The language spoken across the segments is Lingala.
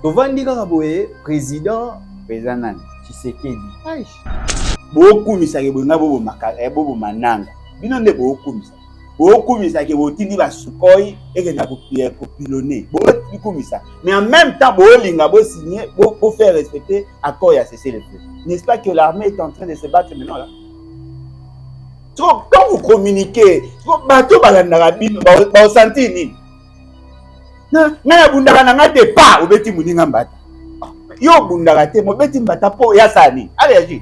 tovandi kaka boye président nani Tshisekedi bokumisaki bonga bobo mananga bino nde bokumisaki botindi basukoi ekenda kopilone bokumisa mais en même temps bolinga bosigner pour faire respecter accord ya cesser le feu. N'est-ce pas que l'armée est en train de se battre maintenant là? Quand vous communiquez, bato balandaka bino ba sentir nini? Na bundaka na ngate pa obeti muninga mbata. Yo bundaka te mobeti mbata po ya sani. Allez agir.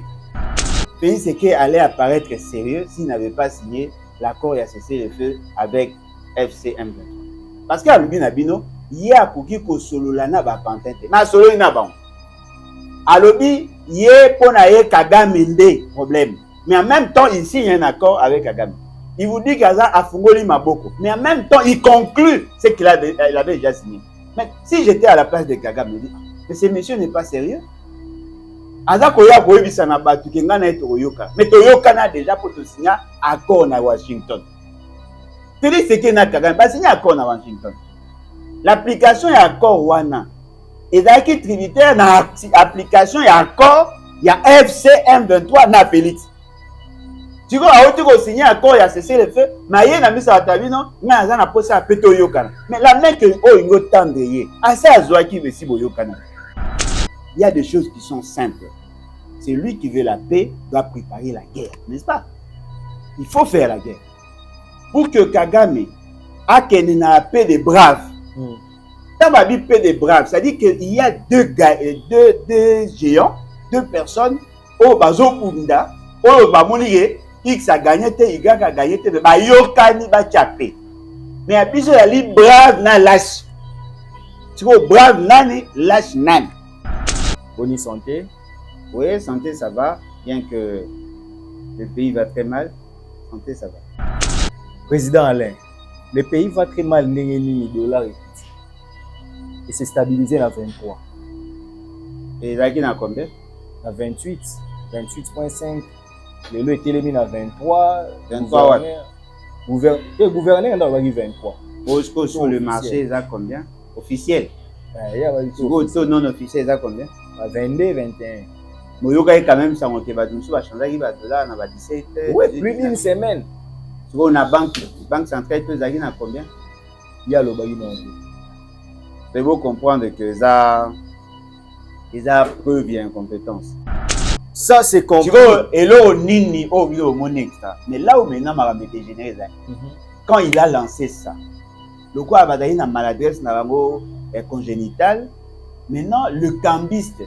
Pays c'est qu'il allait apparaître sérieux s'il n'avait pas signé l'accord et a cessé le feu avec FCM. Parce qu'à l'Ubina Bino, il y a qui ko solo lana ba pantente. Na solo ina ba. Alobi yé pona yé Kagame ndé problème. Mais en même temps, il signe un accord avec Kagame. Il vous dit qu'Aza a fungoli maboko. Mais en même temps, il conclut ce qu'il avait déjà signé. Mais si j'étais à la place de Kagame, je dis, mais ce monsieur n'est pas sérieux. Aza koya koyebisa na batu kenga na toyoka. Mais toyoka na déjà pour te signer accord na Washington. Tu dis c'est que na Kagame ba signer accord na Washington. L'application ya accord wana ezaki tributaire na application ya accord ya FCM23 na Félix. Tu vois, tu vas signer accord ya cesser le feu, mais yé na misa atabino, mais aza na posa peto yokana. Mais la mec o ingo tendre yé. Asa azwaki besi boyokana. Il y a des choses qui sont simples. C'est lui qui veut la paix, doit préparer la guerre, n'est-ce pas? Il faut faire la guerre. Pour que Kagame a la paix des braves. Dans ma vie, paix des braves, ça dit qu'il y a deux géants, deux personnes, au bazo bunda, au bamoniye, X a gagné, Y a gagné, ba yokani ba chapé. Mais à plus la li brave na lâche. Tu vois, brave nani, lâche nani. Bonne santé. Oui, santé, ça va. Bien que le pays va très mal, santé, ça va. Président Alain, le pays va très mal, $, et c'est stabilisé à 23. Et là, il y a combien? À 28, 28.5. Le lot est éliminé à 23. 23, le gouverneur a 23. Sur le marché, il y a combien? Officiel. Non officiel, il y a combien? À 22, 21. Moyoka est quand même ça, on va changer $, on va 17. Oui, plus d'une semaine. On a banque centrale, il y a combien? Il y a le bagino. Il faut comprendre que ça, ils ont preuve et incompétence. Ça, c'est compris. Tu vois, et là, nini, mais là où maintenant, ma dégénéré, quand il a lancé ça, le quoi a une maladresse congénitale, maintenant, le cambiste,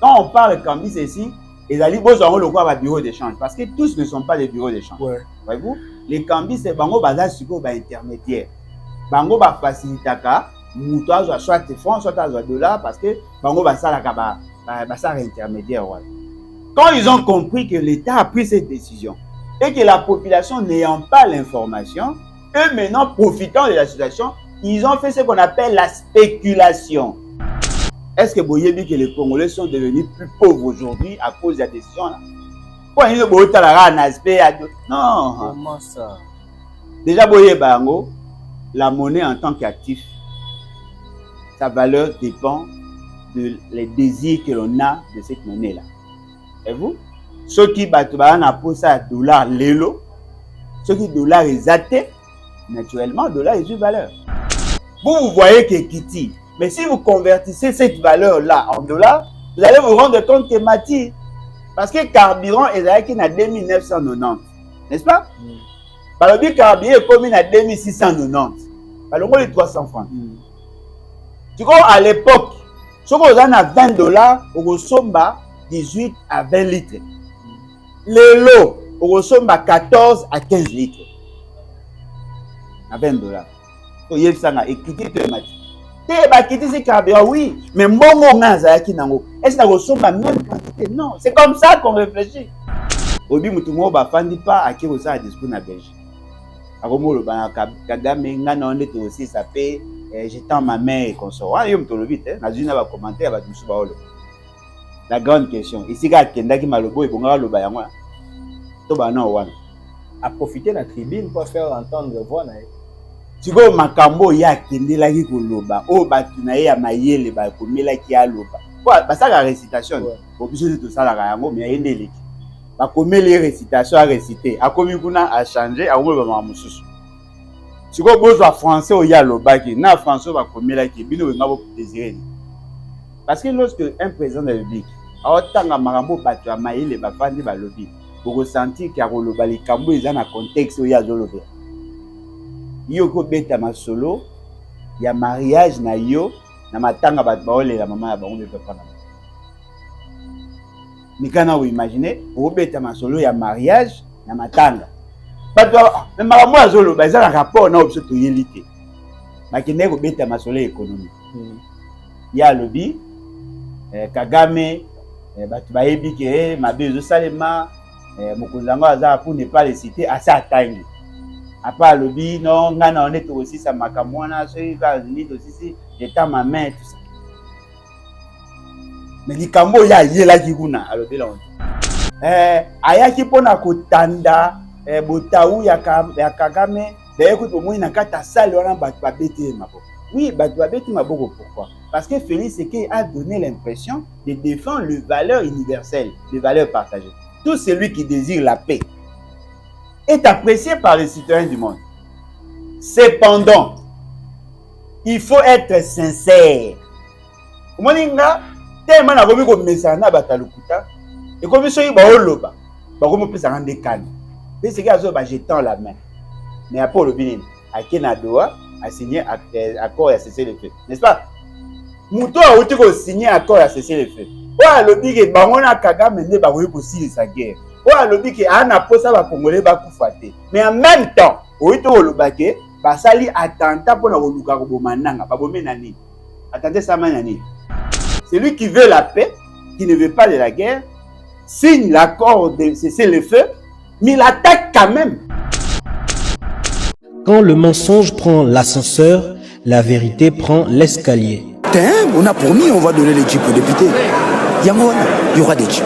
quand on parle de cambiste ici, ils allaient besoin le quoi bureau d'échange, parce que tous ne sont pas des bureaux d'échange. Ouais. Voyez-vous, les cambistes, bango baza suko ba intermédiaire, bango ba facilitaka, moutoise soit francs, soit $, parce que bango ba salaka ba ça intermédiaire. Quand ils ont compris que l'État a pris cette décision et que la population n'ayant pas l'information, eux maintenant profitant de la situation, ils ont fait ce qu'on appelle la spéculation. Est-ce que vous voyez que les Congolais sont devenus plus pauvres aujourd'hui à cause de la décision là? Non. Comment ça? Déjà, boye bango, la monnaie en tant qu'actif, sa valeur dépend des désirs que l'on a de cette monnaie là. Et vous, ceux qui battent pour ça $, l'élo, ceux qui $ est athée, naturellement, $, est une valeur. Vous voyez que Kitty, mais si vous convertissez cette valeur-là en $, vous allez vous rendre compte que Mati, parce que carburant est là qui est à 2990, n'est-ce pas? Par le carburant est comme à 2690, par le moins les 300 francs. Tu vois, à l'époque, si vous avez $20, vous ressemblez 18 à 20 litres. Les lots, vous ressemblez 14 à 15 litres. À $20. Vous voyez ça, écoutez, c'est carburant, oui, mais bon, est-ce que vous avez même quantité? Non, c'est comme ça qu'on réfléchit. Obi mutumo ba fandi pas à qui vous a dispo na Belgique. Akomo le ba Kagame ngana onde to aussi ça paie, j'étends ma main et consort. Ah yo mtolo vite, na zina ba commentaire ba dusu ba olo. La grande question, ici ka kenda ki malobo e bonga lo ba yango. To ba na wana. À profiter de la tribune pour faire entendre voix. sikoyo makambo ya akendelaki koloba oyo bato na ye ya mayele bakomelaki aloba po basalaka récitation po biso nde tosalaka yango me aye nde eleki bakomeli récitation arécite akomi kuna achange akomeli bamaka mosusu sikoyo bozwa français oyo alobaki na français oyo bakomelaki bino benga bodésiré parce que lorsque un président de la République aotanga makambo bato ya mayele bafandi balobi bokosentir ke akoloba likambo eza na contexte oyo azolobela yo kobeta masolo ya mariage na yo na matanga bato baolela mama ya bango mpe papa na bango mikana oimagine obeta masolo ya mariage na matanga bato makambo azoloba eza na rapport na biso toyeli te bakende kobeta masolo ya économie ya alobi Kagame bato bayebi ke mabe ezosalema mokonzi yango aza pour ne pas le citer asa atangi apa alobi no ngai na one tokosisa makambo wana soki kazini tosisi jeta ma main tout ça mais likambo oyo ayelaki kuna alobela on ayaki mpona kotanda botau ya Kagame d'ailleurs kuti omoni na kati ya sale wana bato babeti maboko. Oui, bato babeti maboko pourquoi? Parce que Félix Tshisekedi a donné l'impression de défendre les valeurs universelles, les valeurs partagées. Tout celui qui désire la paix est apprécié par les citoyens du monde. Cependant, il faut être sincère. Moninga, tellement na komi ko mesana batalukuta, et comme ça il ba oloba, ba komi pesa ngande kani. Mais c'est gars ba jetant la main. Mais après le binin, a Kenadoa a signé accord et a cessé le feu. N'est-ce pas? Muto a outi ko signer accord et a cessé le feu. Wa lobi ke bangona Kagame nde ba ko si sa guerre. Wa lobi ke ana posa ba congolais ba kufate. Mais en même temps, outi ko lobake basali attentat pour na koluka ko bomananga ba bomé nani. Attendez ça manani. Celui qui veut la paix, qui ne veut pas de la guerre, signe l'accord de cesser le feu, mais il attaque quand même. Quand le mensonge prend l'ascenseur, la vérité prend l'escalier. On a promis, on va donner les jeeps aux députés. Il y aura des jeeps.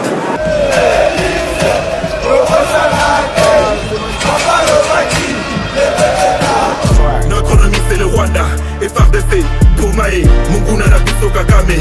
Notre ennemi c'est le Rwanda, FRDC, Poumae, Munguna Nabiso Kagame,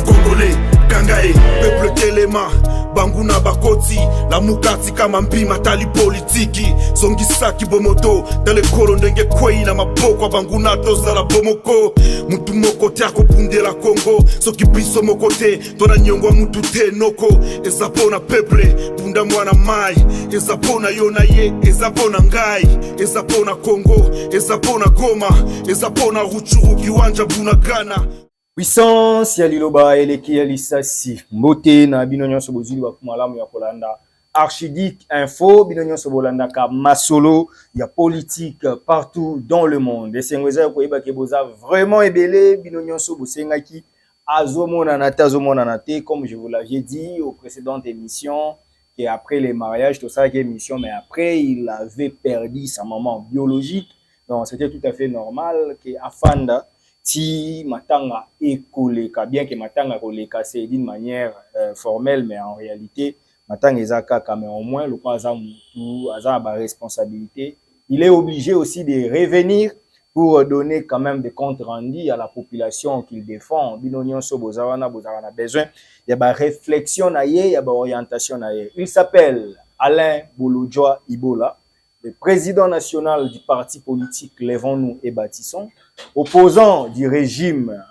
Congolais, Kangae, peuple Telema, Banguna Bakoti, la Mukati kama mpima tali politiki, Songisaki Bomoto, dans le Korondenge Kwei na mapoko Banguna tozala Bomoko, Mutu moko tiako punde la Congo, Soki biso mokote, tona nyongwa mutu te noko, Ezapona peuple, Punda mwana mai, Ezapona yonaye, Ezapona ngai, Ezapona Congo, Ezapona Goma, Ezapona Ruchuru kiwanja Bunagana. Puissance ya liloba eleki ya lisasi mbote na bino nyonso bozili ba malamu ya kolanda Archigeek Info bino nyonso bolanda ka masolo ya politique partout dans le monde. Esengweza ko yeba ke boza vraiment ebele bino nyonso bosengaki azomona na te comme je vous l'avais dit aux précédentes émissions que après les mariages tout ça qui émission mais après il avait perdu sa maman biologique. Donc c'était tout à fait normal que afanda si matanga ekoleka bien que matanga koleka c'est d'une manière formelle mais en réalité matanga ezaka mais au moins le quoi mutu aza ba responsabilité il est obligé aussi de revenir pour donner quand même des comptes rendus à la population qu'il défend bino nyonso bozana besoin il y a ba réflexion na ye il y a ba orientation na ye. Il s'appelle Alain Bolodjoa Ibola, le président national du parti politique Lèvons-nous et Bâtissons, opposant du régime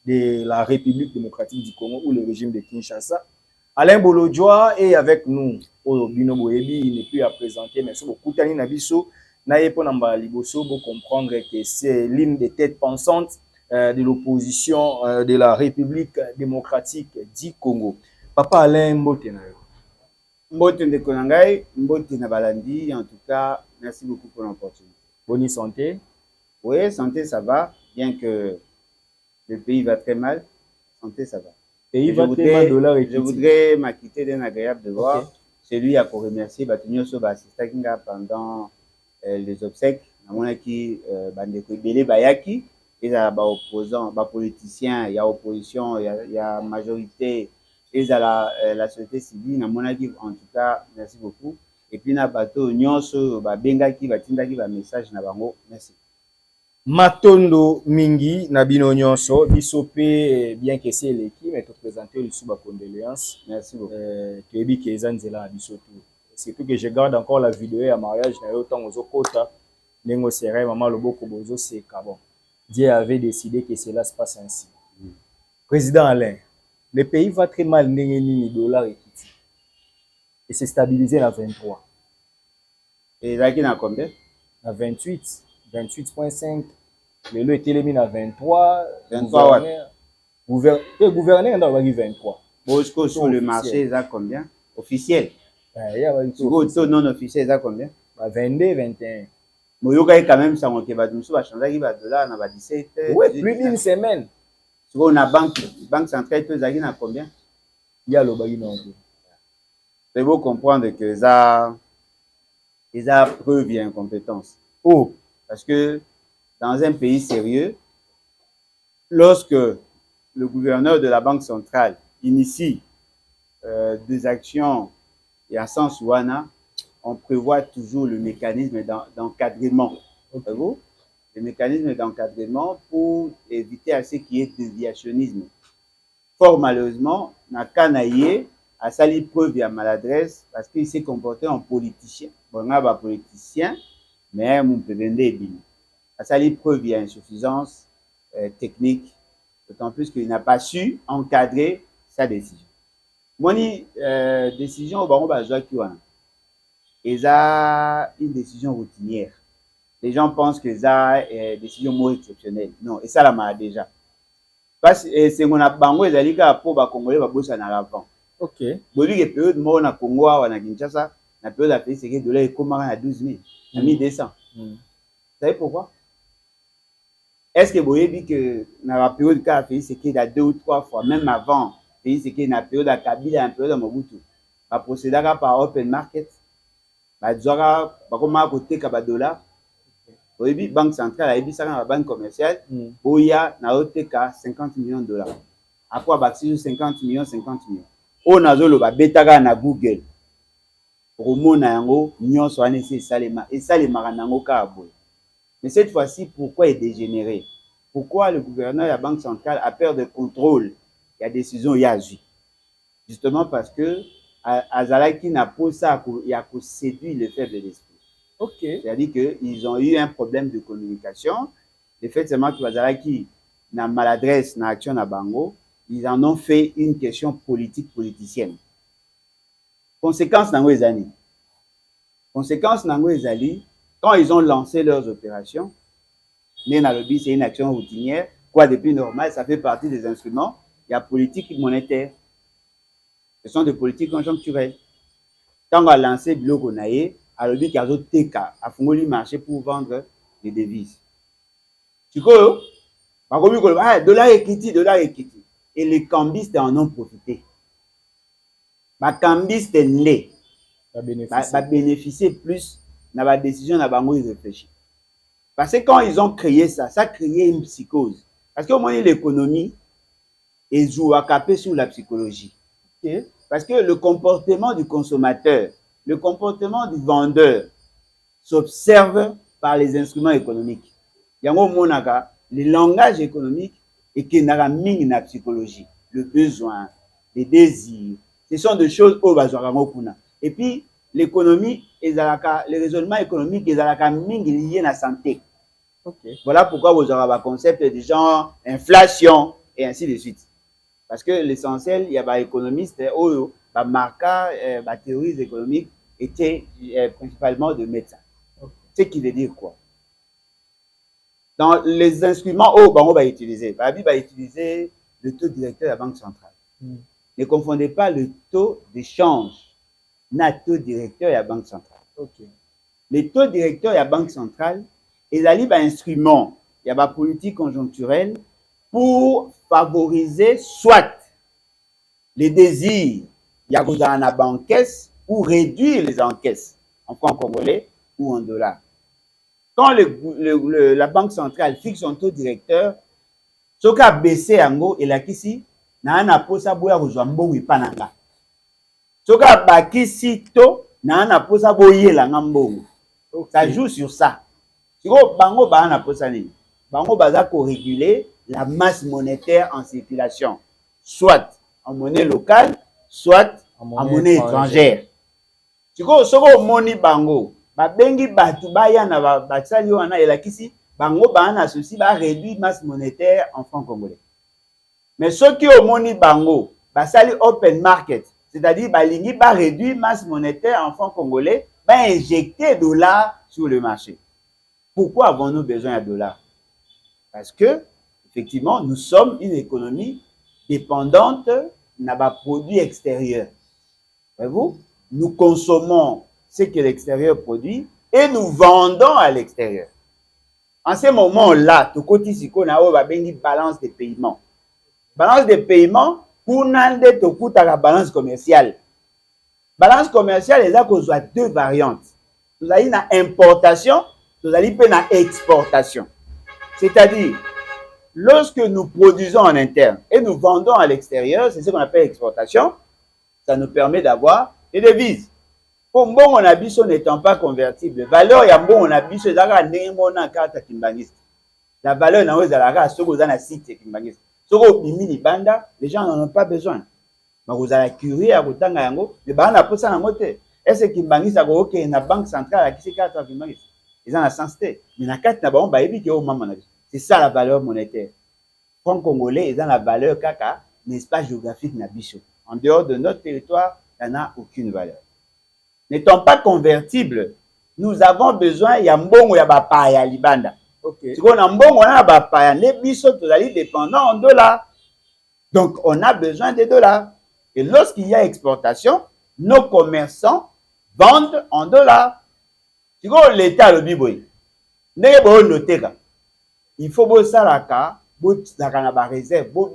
de la République démocratique du Congo ou le régime de Kinshasa. Alain Bolodjoa est avec nous. Bino Boyebi, il n'est plus à présenter, mais si vous écoutez Nabiso, vous comprendre que c'est l'une des têtes pensantes de l'opposition de la République démocratique du Congo. Papa Alain Mbotenayo. Mbote de Konangai, Mbote Nabalandi, en tout cas, merci beaucoup pour l'opportunité. Bonne santé. Oui, santé, ça va, bien que le pays va très mal, santé, ça va. Je voudrais m'acquitter d'un agréable devoir. Okay. Celui à remercier Batunio Soba Sistakinga pendant les obsèques. Qui Bandeko Bele Bayaki, il y a des opposants, des politiciens, il y a opposition, il y a majorité. Et à la société civile, en tout cas, merci beaucoup. Et puis, na bateau, nyonso, ba benga ki, ba tinda ki, ba message na bango, merci. Matondo mingi na bino nyonso biso pe bien que c'est l'équipe mais te présenter le sous condoléances. Merci beaucoup. Toyebi ke eza nzela na biso tout. Surtout que je garde encore la vidéo ya mariage na yo tant ozokota nengo serai maman loboko bozo c'est bon. Dieu avait décidé que cela se passe ainsi. Président Alain, le pays va très mal ndenge nini dollar ekiti. Et c'est stabilisé à 23. Et là qui na combien? À 28. 28.5. Le lot était mis à 23. 23 gouverneur dans 23. Bosco sur le marché, ça combien? Officiel. Non officiel, ça combien? 22, 21. Moyoka est quand même ça, on va changer qui va dollar, on va 17. Oui, plus d'une semaine. Si on a banque centrale, tout ça, il y a combien? Il y a le bagage non plus. C'est beau comprendre que ça preuve d'incompétence. Oh, parce que dans un pays sérieux, lorsque le gouverneur de la Banque centrale initie des actions et à sens ouana, on prévoit toujours le mécanisme d'encadrement. Okay. Le mécanisme d'encadrement pour éviter à ce qu'il y ait déviationnisme. Fort malheureusement, Nakanaye a sali preuve de maladresse parce qu'il s'est comporté en politicien. Bon, on a politicien, mais mon prévendé est bien. A sali preuve d'insuffisance technique, d'autant plus qu'il n'a pas su encadrer sa décision. Moni décision au baron Bazoua Kiwana. Et ça, une décision routinière. Les gens pensent que ça est une décision moins exceptionnelle. Non, et ça, la m'a déjà. Parce que c'est mon bango, ils allaient pour les Congolais, ils bossent en avant. Ok. Bon, il y a une période où on a Congo, on a Kinshasa, la période à payer, c'est que le dollar est comme à 12 000, à 1200. Vous savez pourquoi? Est-ce que vous voyez que dans la période où on a fait, c'est qu'il y a 2 ou 3 fois, même avant, c'est qu'il y a une période à Kabila, une période à Mobutu. On procéder par open market. Bazora bakoma côté ka dollar oyebi banque centrale ayebi ça na banque commerciale oya na oteka 50 millions de dollars à quoi baxi 50 millions on azolo ba betaka na Google romona yango nyonso ane c'est salema et salema nango ka boy. Mais cette fois-ci pourquoi est dégénéré? Pourquoi le gouverneur de la banque centrale a peur de contrôle la décision yazu? Justement parce que Azalaki n'a pas ça, il a séduit le faible d'esprit. Ok. C'est-à-dire qu'ils ont eu un problème de communication. Le fait seulement que Azalaki n'a maladresse, n'a action à Bango, ils en ont fait une question politicienne. Conséquence dans les années. Conséquence dans les années, quand ils ont lancé leurs opérations, Nénalobi, c'est une action routinière. Quoi de plus normal, ça fait partie des instruments. Il y a politique monétaire. Ce sont des politiques conjoncturelles. Quand on a lancé Biloko Naye, à l'objet qu'il y a d'autres TK, à Fongoli marché pour vendre des devises. Tu vois, dollar equity. Et les cambistes en ont profité. Les cambistes va bénéficier plus de la décision de Bango de réfléchir. Parce que quand ils ont créé ça, ça a créé une psychose. Parce qu'au moins l'économie est joué à caper sur la psychologie. Okay. Parce que le comportement du consommateur, le comportement du vendeur s'observe par les instruments économiques. Il y a un monaka, le langage économique et qui n'a pas la psychologie, le besoin, les désirs. Ce sont des choses au bazarangokuna. Et puis l'économie, les raisonnements économiques, ils ont liés à la santé. Okay. Voilà pourquoi vous aurez un concept de genre inflation et ainsi de suite. Parce que l'essentiel, il y a des économistes, des marqueurs, des théories économiques étaient principalement de médecins. Okay. Ce qui veut dire quoi? Dans les instruments, on va utiliser le taux directeur de la Banque centrale. Ne confondez pas le taux d'échange, le taux directeur de la Banque centrale. Okay. Le taux directeur de la Banque centrale, il y a des instruments, il y a des politiques conjoncturelles pour favoriser soit les désirs, il y a une bancaisse ou réduire les encaisses en francs congolais ou en dollars. Quand la Banque centrale fixe son taux directeur, ce qui a baissé en gros, et là ici, n'a pas sa boya rejoint mbongo ipananga. Ce qui a baki si tôt, n'a pas sa boya la mbongo. Ça joue sur ça. Si vous bango ba na posani. bango baza ko réguler la masse monétaire en circulation, soit en monnaie locale, soit en monnaie étrangère. Siko soko moni bango babengi batu baya na basali wana elakisi bango bana souci ba réduire masse monétaire en francs congolais. Mais ceux qui ont moni bango basali open market, c'est-à-dire balingi ba réduire masse monétaire en francs congolais, ba injecter dollars sur le marché. Pourquoi avons-nous besoin de dollars? Parce que effectivement, nous sommes une économie dépendante de produits extérieurs. Voyez-vous? Nous consommons ce que l'extérieur produit et nous vendons à l'extérieur. En ce moment-là, tu as balance de paiement. Balance de paiement, pour la balance commerciale. Balance commerciale, il y a deux variantes. Vous avez une importation, vous avez une exportation. C'est-à-dire, lorsque nous produisons en interne et nous vendons à l'extérieur, c'est ce qu'on appelle exportation, ça nous permet d'avoir des devises. Pour bon, on a biso n'étant pas convertible. Valeur ya bon, on a biso ezaka ndengona carte kimbangiste. La valeur na ozalaka soko za na site kimbangiste. Soko bimi ni banda, les gens n'en ont pas besoin. Ba kozala curieux ya kotanga yango, mais ba na posa na mote. Est-ce kimbangiste ako OK na banque centrale akisi carte kimbangiste. Ils ont la sensité. Mais na carte na ba on ba yebi ke o mama na biso. C'est ça la valeur monétaire. Franc congolais, ils ont la valeur kaka, n'est-ce géographique na biso. En dehors de notre territoire, il n'y en a aucune valeur. N'étant pas convertibles, nous avons besoin ya mbongo ya bapaya libanda. Si on a mbongo na bapaya, les biso tozali dépendants en dollars. Donc on a besoin des dollars. Et lorsqu'il y a exportation, nos commerçants vendent en dollars. Si on l'État le biboy, ndenge bo noteka. Il faut bo salaka, bo zakana ba réserve, bo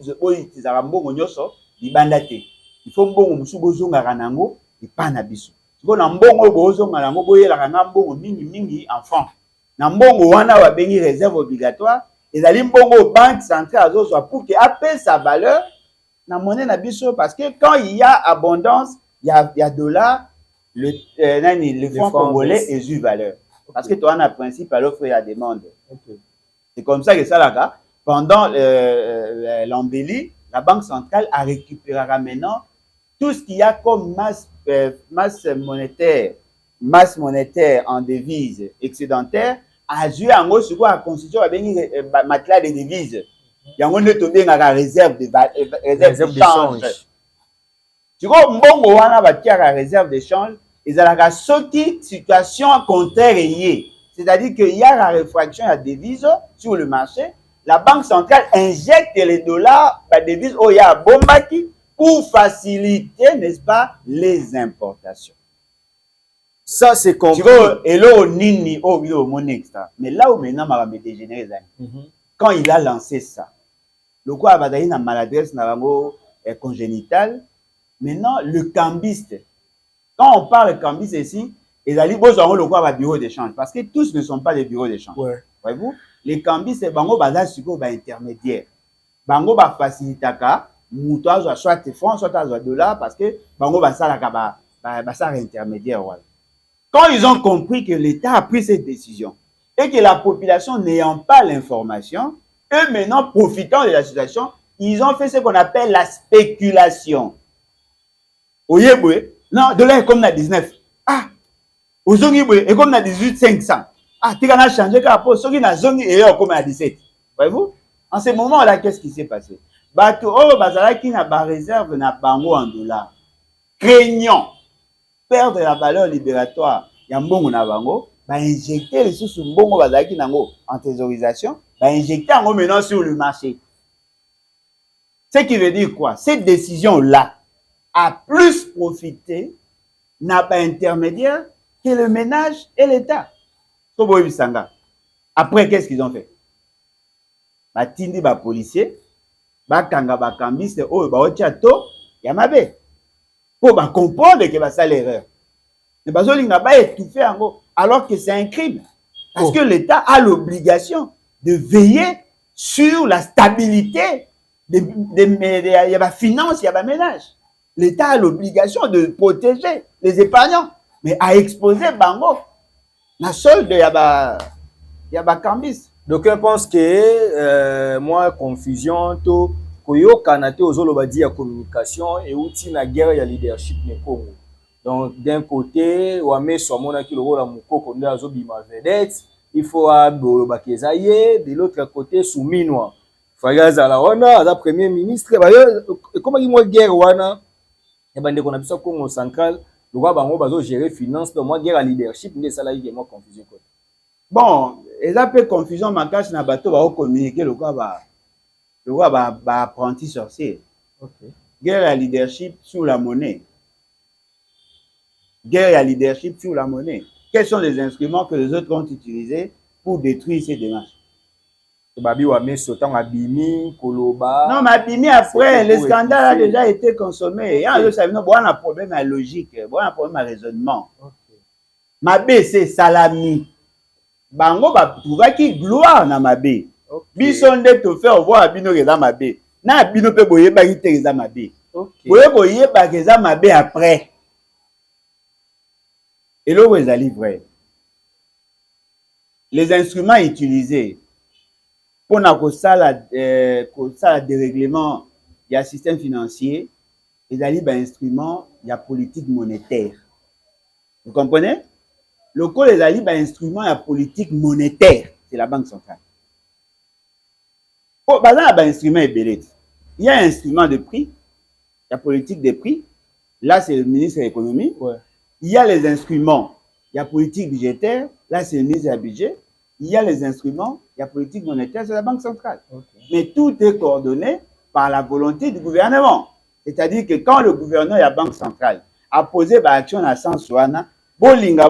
tizaka mbongo nyoso libanda te. Il faut mbongo musu bozonga kanango epa na biso. Siko na mbongo bozonga nango boyelaka na mbongo mingi en francs. Na mbongo wana wa bengi réserve obligatoire, ezali mbongo banque centrale azozwa pour que appelle sa valeur na monnaie na biso parce que quand il y a abondance, il y a dollars, le franc congolais est eu valeur. Parce que toi on a principe à l'offre et à la demande. C'est comme ça que ça là pendant l'embellie, la banque centrale a récupéré maintenant tout ce qu'il y a comme masse monétaire en devises excédentaires a joué en gros sur quoi la constitution a béni matelas de devises. Il y a une réserve de change. Tu vois, mbongo wana batia la réserve de change, et ça la situation contraire c'est-à-dire qu'il y a la réfraction à devises sur le marché. La banque centrale injecte les dollars par devises au ya bombaki pour faciliter, n'est-ce pas, les importations. Ça, c'est compris. Tu vois, et là, nini, oh, oui, mon extra. Mais là où maintenant, ma mère dégénéré, quand il a lancé ça, le quoi, il a une maladresse congénitale. Maintenant, le cambiste, quand on parle de cambiste ici, ils allaient besoin le quoi, bureau d'échange. Parce que tous ne sont pas des bureaux d'échange. Ouais. Voyez-vous? Les cambistes, c'est bango bazar suko ba intermédiaire. Bango ba facilitaka, moutoise soit francs, soit dollars, parce que bango ba salaka ba ça intermédiaire. Voilà. Quand ils ont compris que l'État a pris cette décision et que la population n'ayant pas l'information, eux maintenant profitant de la situation, ils ont fait ce qu'on appelle la spéculation. Oyebwe, non, dollar est comme na 19. Ah, ozongibwe est comme na 18,500. Ah, tu as changé car pour ceux qui n'ont zongi et comme à 17. Voyez-vous? En ce moment-là, qu'est-ce qui s'est passé? Bato oh bazala qui n'a pas réserve n'a bango en dollars. Craignant perdre la valeur libératoire, ya mbongo na bango, ba injecter les sous mbongo bazala qui nango en thésaurisation, ba injecter en maintenant sur le marché. Ce qui veut dire quoi? Cette décision-là a plus profité n'a pas intermédiaire que le ménage et l'État. Après, qu'est-ce qu'ils ont fait? Batindi ba policier, ba kanga ba kambiste, oh ba otiato, yamabe. Pour ba comprendre que ba ça l'erreur. Mais ba zolinga ba étouffer ango, alors que c'est un crime. Parce que l'État a l'obligation de veiller sur la stabilité de la finance, il y a ba ménage. L'État a l'obligation de protéger les épargnants, mais à exposer bango. La solde, il y a ba cambis. Donc je pense que moi confusion to koyokana te ozoloba di ya communication et outil na guerre ya leadership ne Congo. Donc d'un côté Wameso amonaki lokola mukoko nde azobima vedette, il faut aboloba kezaye, de l'autre côté Souminwa Fagazala wana aza premier ministre ekomaki mwa guerre wana et bandeko na biso Congo central lokwa bango bazo gérer finance, donc moi guerre ya leadership nde esalaki ke mwa confusion kote. Bon, et là peu confusion makasi na bato ba communiquer le quoi ba apprenti sorcier. Okay. Guerre à leadership sous la monnaie. Guerre à leadership sous la monnaie. Quels sont les instruments que les autres vont utiliser pour détruire ces démarches? Babi Wameso tant abimi koloba. Non, mais abimi après le scandale a déjà été consommé. Il y a un problème à logique, un problème à raisonnement. Okay. Mabe c'est salami. Bango ba trouvaki gloire na mabe. Okay. Biso nde to faire voir bino keza mabe. Na bino pe boye ba ite keza mabe. Okay. Boye ba keza mabe après. Et là où ils allaient vrai. Les instruments utilisés pour na dérèglement, il y a système financier, ils allaient ba instrument, il y a politique monétaire. Vous comprenez? Le col les alliés, instrument à politique monétaire, c'est la Banque centrale. Oh, bah là, instrument est belé. Il y a un instrument de prix, la politique des prix. Là, c'est le ministre de l'économie. Ouais. Il y a les instruments, il y a politique budgétaire. Là, c'est le ministre du budget. Il y a les instruments, il y a politique monétaire, c'est la Banque centrale. Okay. Mais tout est coordonné par la volonté du gouvernement. C'est-à-dire que quand le gouverneur et la Banque centrale a posé l'action à Sansouana, Bolinga,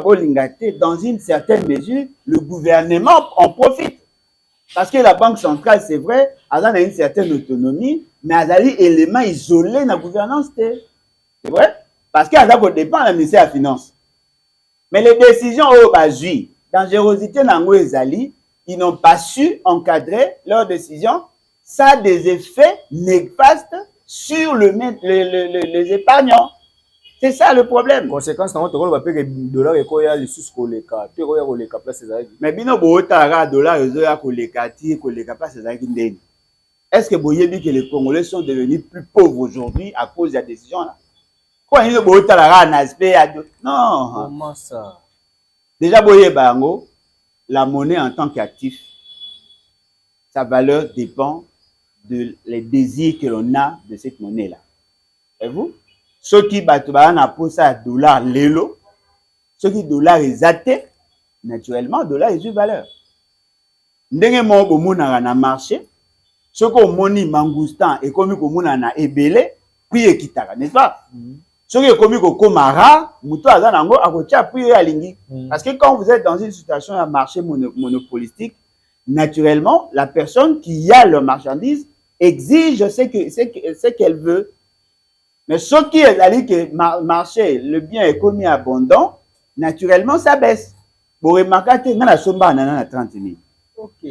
dans une certaine mesure, le gouvernement en profite. Parce que la Banque centrale, c'est vrai, elle a une certaine autonomie, mais elle a des éléments isolés dans la gouvernance. C'est vrai? Parce qu'elle dépend du ministère des Finances. Mais les décisions au Bazui, dangerosité dans les ils n'ont pas su encadrer leurs décisions. Ça a des effets néfastes sur les épargnants. C'est ça le problème. Conséquence, on va payer $, et quoi, il y a les sous-collecats. Tu vois, les cas place mais bino bootara dollar ezoya kolekati koleka place ezaki ndeni. Est-ce que boyebi que les Congolais sont devenus plus pauvres aujourd'hui à cause de la décision là? Quoi ils bootara un aspect non. Comment ça? Déjà boyeba ngo la monnaie en tant qu'actif, sa valeur dépend de les désirs que l'on a de cette monnaie là. Et vous? Ceux qui battent na posa à dollar lelo, ceux qui dollar est athée, naturellement dollar est une valeur. Ndenge mo bomuna na marché, ceux qui moni mangoustan et comme ko mona na ebele, puis ekitaka, n'est-ce pas? Ceux qui comme ko komara, muto aza nango akocha puis alingi. Parce que quand vous êtes dans une situation de marché monopolistique, naturellement, la personne qui a le marchandise exige ce qu'elle veut. Mais ce qui est à dire que marché, le bien est commis abondant, naturellement, ça baisse. Vous remarquez que dans la somba, on a 30 000. Ok.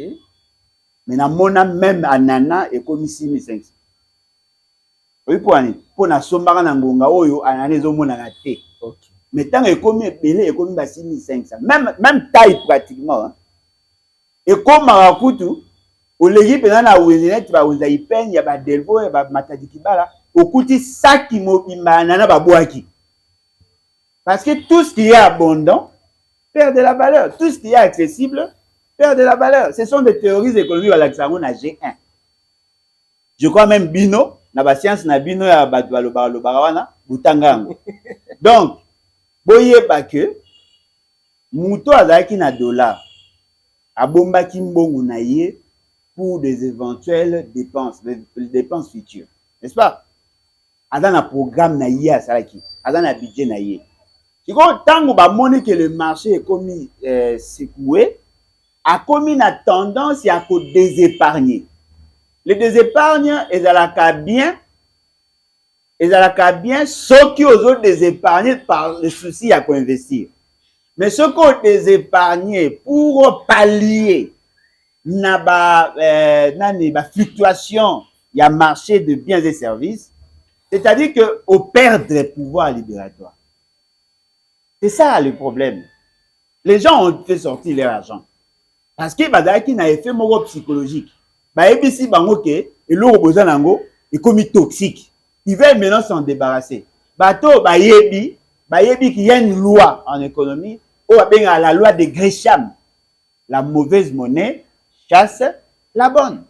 Mais dans mon même anana est commis 6 500. Oui, pour la somba, on a oyo, anana zo mona na té. Ok. Mais tant est commis belé, est commis 6 500. Même taille pratiquement. Hein. Et comme Marakutu, au légi, pendant la ouézinette, tu vas vous y peine, il y a des delvo, il y a matadikibala. Okuti saki mobimba nana babouaki. Parce que tout ce qui est abondant perd de la valeur. Tout ce qui est accessible perd de la valeur. Ce sont des théories économiques à l'accent à G1. Je crois même Bino, na ba science na Bino ya batwalo barawana butangango. Donc, boye ba que muto azaki na dollar abombaki mbongo na ye pour des éventuelles dépenses, des dépenses futures. N'est-ce pas? Dans un programme na yé à Salaki, dans un budget na yé. Si quand tango ba monnaie que le marché est commis secoué, a commis la tendance à ko désépargner. Les désépargne est à la bien, ceux qui osent désépargner par le souci à ko investir. Mais ceux qui ont désépargné pour pallier na ba fluctuation, il y a marché de biens et services. C'est-à-dire qu'on perd le pouvoir libératoire. C'est ça le problème. Les gens ont fait sortir leur argent. parce que bazalaki na effet moko psychologique. Bayebisi bango ke eloko boza nango ekomi toxique. Ils veulent maintenant s'en débarrasser. Bato bayebi qu'il y a une loi en économie, la loi de Gresham. La mauvaise monnaie chasse la bonne.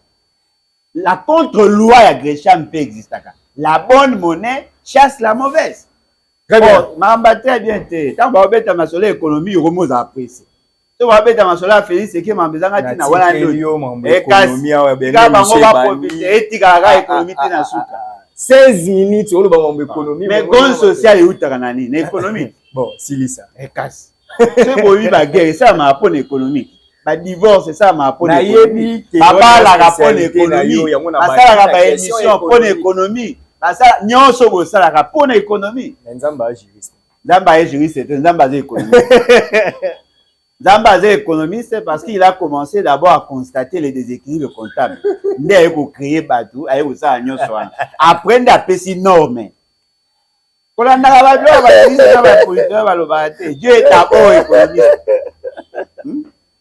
La contre-loi à Gresham peut exister. La bonne monnaie chasse la mauvaise. Très bien. Très bien. Tant que tu as ma soleil économie, tu remontes après. Si tu as ma soleil Félix, c'est que ma besoin de na wala économie va profiter et économie na souka. 16 minutes on va économie. Mais gon social et utanani, l'économie. Bon, silisa. Et casse. C'est pour lui la guerre, ça m'a appris l'économie. Ba divorce ça m'a appris l'économie. Papa la rapport l'économie. Ça la ba émission pour l'économie. Ça nyonso bo ça la rapport l'économie. Nzamba juriste. Nzamba juriste, c'est Nzamba économie. Nzamba économiste parce qu'il a commencé d'abord à constater les déséquilibres comptables. Il a créé Badou, il a ça nyonso. Après il a pesi norme. Dieu est d'abord économiste.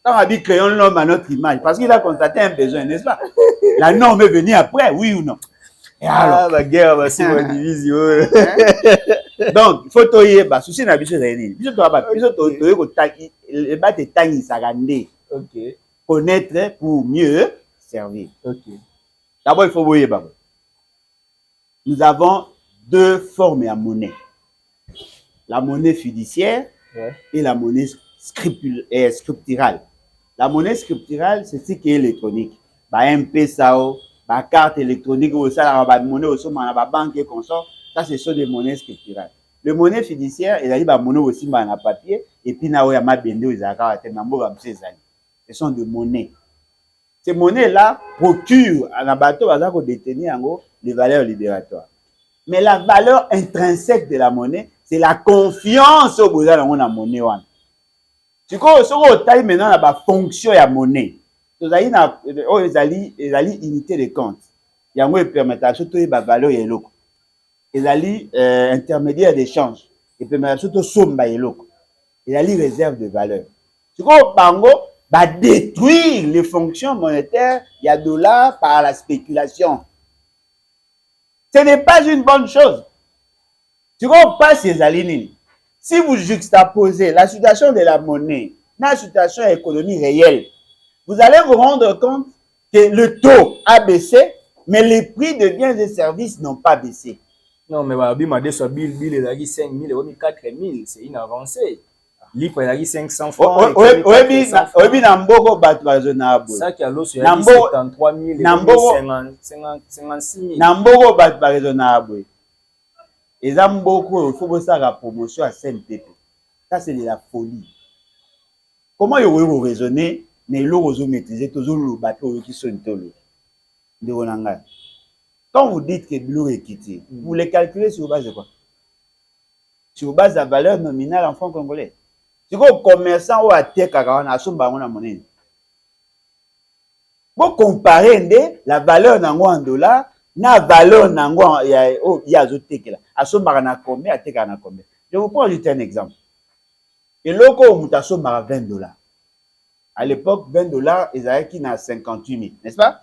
Quand on dit créons l'homme à notre image, parce qu'il a constaté un besoin, n'est-ce pas? La norme est venue après, oui ou non? Et alors, la guerre, c'est une division. Donc, il faut toyer, souci n'a pas de connaître pour mieux servir. D'abord, il faut voir. Nous avons deux formes à monnaie. La monnaie fiduciaire et la monnaie scripturale. La monnaie scripturale, c'est ce qui est électronique. M-Pesa, carte électronique, la monnaie aussi, la banque et consort, ça, ce sont des monnaies scripturales. Le monnaie fiduciaire, il y a la monnaie aussi dans papier, et puis il y a ma bende, ce sont des monnaies. Ces monnaies-là procurent à la bateau de détenir les valeurs libératoires. Mais la valeur intrinsèque de la monnaie, c'est la confiance au besoin de la monnaie. Tu vois, ce qu'on taille maintenant la fonction de la monnaie. Ils ont unité de compte. Il y a un permettre surtout la valeur et l'eau. Ils ont intermédiaire d'échange. Ils permettent surtout somme et l'eau. Ils ont réserve de valeur. Tu vois, Bango va détruire les fonctions monétaires. Il y a dollar par la spéculation. Ce n'est pas une bonne chose. Tu comprends ces alignés. Si vous juxtaposez la situation de la monnaie dans la situation économique réelle, vous allez vous rendre compte que le taux a baissé, mais les prix de biens et services n'ont pas baissé. Non, mais Bill, il a dit 5 000, 4 000, c'est une avancée. L'IPA, il a dit 500 francs. Oui, Namboko bat raisonnable. Ça qui a l'eau, c'est 73 000, 56 000. Namboko bat raisonnable. Et Zamboko, il faut que ça la promotion à CNPP. Ça, c'est de la folie. Comment vous raisonner, mais vous maîtrisez toujours le bateau qui sont de Ronanga. Quand vous dites que l'eau est quitté, vous les calculez sur base de quoi? Sur base de la valeur nominale en francs congolais. Si vous commerçant ou à terre, vous comparez la valeur en dollars, la valeur en je vous prends juste un exemple. Et loco, vous avez 20 $. À l'époque, 20 $, ils avaient qui n'a 58 000, n'est-ce pas?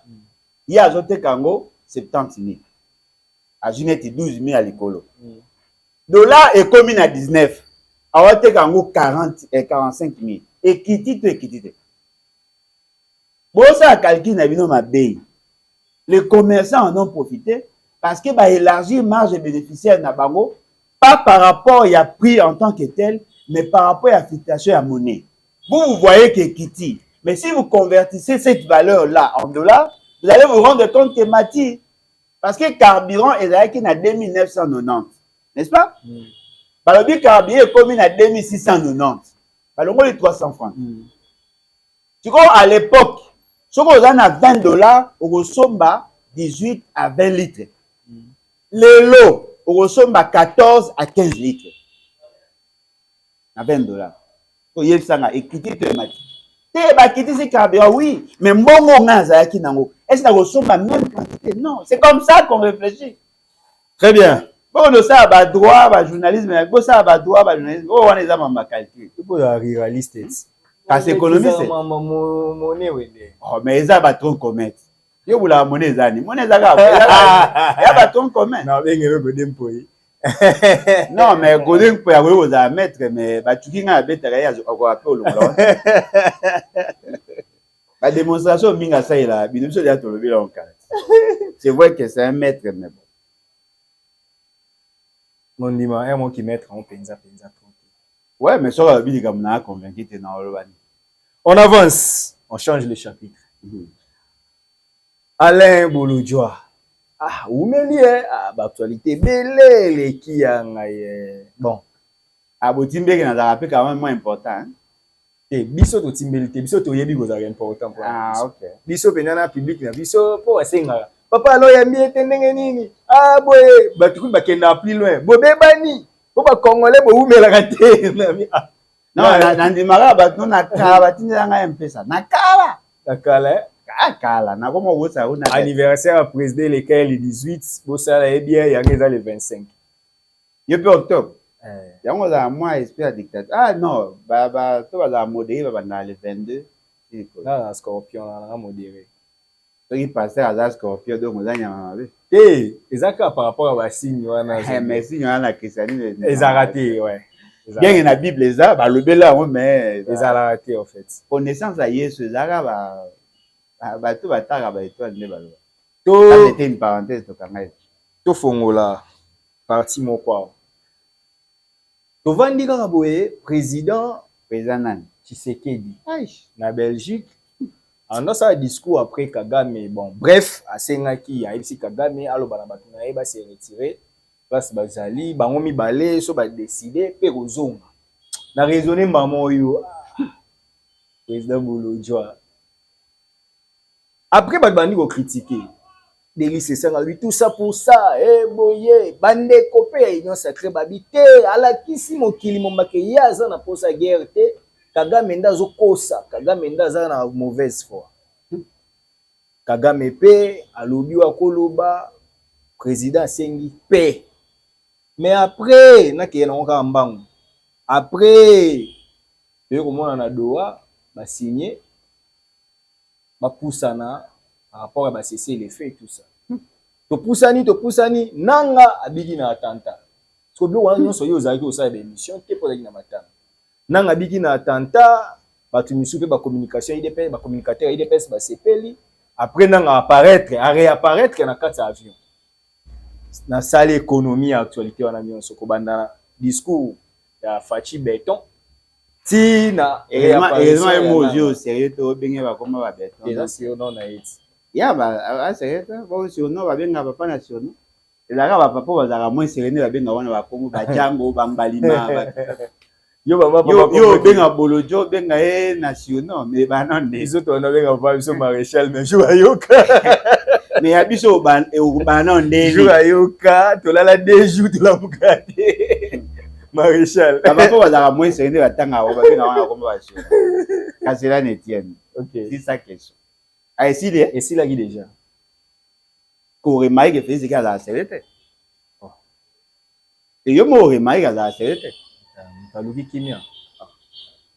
Il y a azoté Kango, 70 000. À Junette, 12 000 à l'école. Dollar est commis à 19. À azoté Kango, 40 et 45 000. Et quittite. Bon, ça, calcul n'a pas ma baie. Les commerçants en ont profité parce que bah, élargir marge de bénéficiaire n'a pas par rapport à prix en tant que tel, mais par rapport à la fluctuation à monnaie. Vous voyez que Kitty. Mais si vous convertissez cette valeur-là en dollars, vous allez vous rendre compte que Mati, parce que carburant est à 2990, n'est-ce pas? Par le carburant est commis à 2690. Par le moins les 300 francs. Tu vois, à l'époque, si vous avez 20 $, vous ressemblez 18 à 20 litres. Les lots, vous ressemblez 14 à 15 litres. À 20 $. Vous avez ça, équité de Mati. C'est carburant, oui, mais bon, est-ce que vous ressemblez la même quantité? Non, c'est comme ça qu'on réfléchit. Très bien. Bon, ça va droit, va journalisme, bon, ça va droit, va journalisme. Oh, on est dans ma calcul. Il faut la réaliste. kasi économiste monnaie wende. Oh mais eza ba tronc commun. Yo bula monnaie ezani. Monnaie ezaka ya ba tronc commun. Na bengelo Godin Poi. Non mais Godin Poi akoki kozala maître mais batuki nga betaka ya akoape olongola. La démonstration minga saïla, bino biso ya tolobi la onka. C'est vrai que c'est un maître mais bon. Mon dima un mot qui mettre en penza tranquille. Ouais, mais ça va bien comme na convaincu te na olobani. On avance, on change le chapitre. Alain Bolodjoa. Ah, oumeli bah actualité belé les qui a bon. Abotimbe na za rappel quand même moins important. Hein? Et biso to timbelité, biso to yebi goza important pour. Ah, OK. Biso penana public na biso po asenga. Papa lo yambi etendenge nini? Ah boye, batuku bakenda plus loin. Bobebani. Po ba congolais bo umela kate na mi. Non, na ndimaka batu na kala batinda nga mpesa. Na kala. Na kala. Kala, na komo wosa una. Anniversaire à président lequel le 18, bo sala e bien yangeza le 25. Depuis octobre. Yango za moi esprit à dictateur. Ah non, to ba modéré ba na le 22. Là scorpion na modéré. Qui passait à la scorpion donc on a nyama. Eh, ezaka par rapport à ba signe wana. Mais signe wana christianisme. Eza raté, ouais. Bien na Bible eza ba lobela mais eza raté en fait. Connaissance à Yesu ezaka ba to bataka ba étoile ne ba lo. To c'était une parenthèse to kanga. To fongola parti moko. To vandi kaka boye président nani Tshisekedi na Belgique. En ça discours après Kagame, bon, bref, asengaki ya ebisi Kagame aloba na bato na ye ba se retirer place bazali bango mibale so ba décider pe kozonga. Na raisonner maman yo président Bolodjoa. Après bato bandi ko critiquer. Deli c'est ça lui tout ça pour ça boye bande copé union sacré babité ala kisi mokili mombake yaza na posa guerre te. Kagame ndazo kosa, Kagame ndaza na mauvaise foi. Kagame pe alobi wa koloba président sengi pe. Mais après na ke na ngoka mbangu. Après yo komona na Doha ba signer ba pusana par rapport à ba cesser les faits tout ça. To pusani nanga abiki na attentat. So bi wana nyonso yo zaki osala ba émission te pour na matanga. Nanga biki na attentat batu misupe ba communication IDP ba communicateur IDPS ba sepeli après nanga apparaître à réapparaître na kati avion na salle économie actualité wana nyonso ko banda discours ya Fachi Beton ti na réapparaître mo sérieux to benga ba koma ba Beton et c'est non na it ya ba sérieux ba si ono ba benga papa national ezaka ba papa bazaka moins sérieux ba benga wana ba komo ba jango ba mbalima ba yo baba yo benga Bolodjo benga national mais ba non les autres on a benga pas biso maréchal mais jour ayoka mais abiso ba non ndé jour ayoka to lala 2 jours to la mukate maréchal papa bazaka moins sérieux ba tanga ba benga wana komba ba sio kasela netienne. OK, c'est ça question. Ah ici là qui déjà ko remarque que c'est la sérieux. Oh et yo mo remarque la sérieux. Kaluki kimia.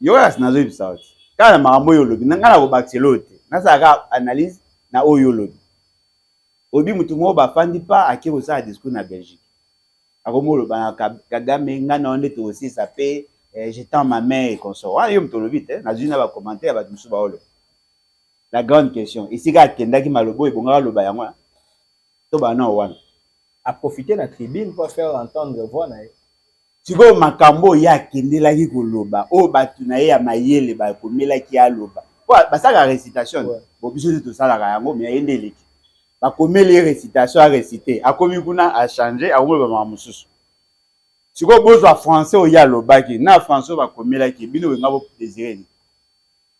Yo asinazo ibisauti. Kana makambo yo lobi ngana ko bachelote. Nasaka analyse na oyo lobi. Obi mutu ngo bafandi pa akiko sa discours na Belgique. Akomo loba na Kagame ngana onde to aussi ça fait je tends ma main et consort. Wa yo mutu lobi te na zina ba commentaire ba musu ba olo. La grande question, ici ka kendaki malobo e bonga loba yango. To ba non wana. A profiter la tribune pour faire entendre voix na Siko makambo ya kendelaki koloba o batu na ye ya mayele ba komelaki ya loba po basaka récitation bo biso to sala ka yango mais yendeleki ba komeli récitation a réciter akomi kuna a changer a ngolo ba mususu siko bozwa français o ya lobaki na français ba komelaki bino ngabo désirer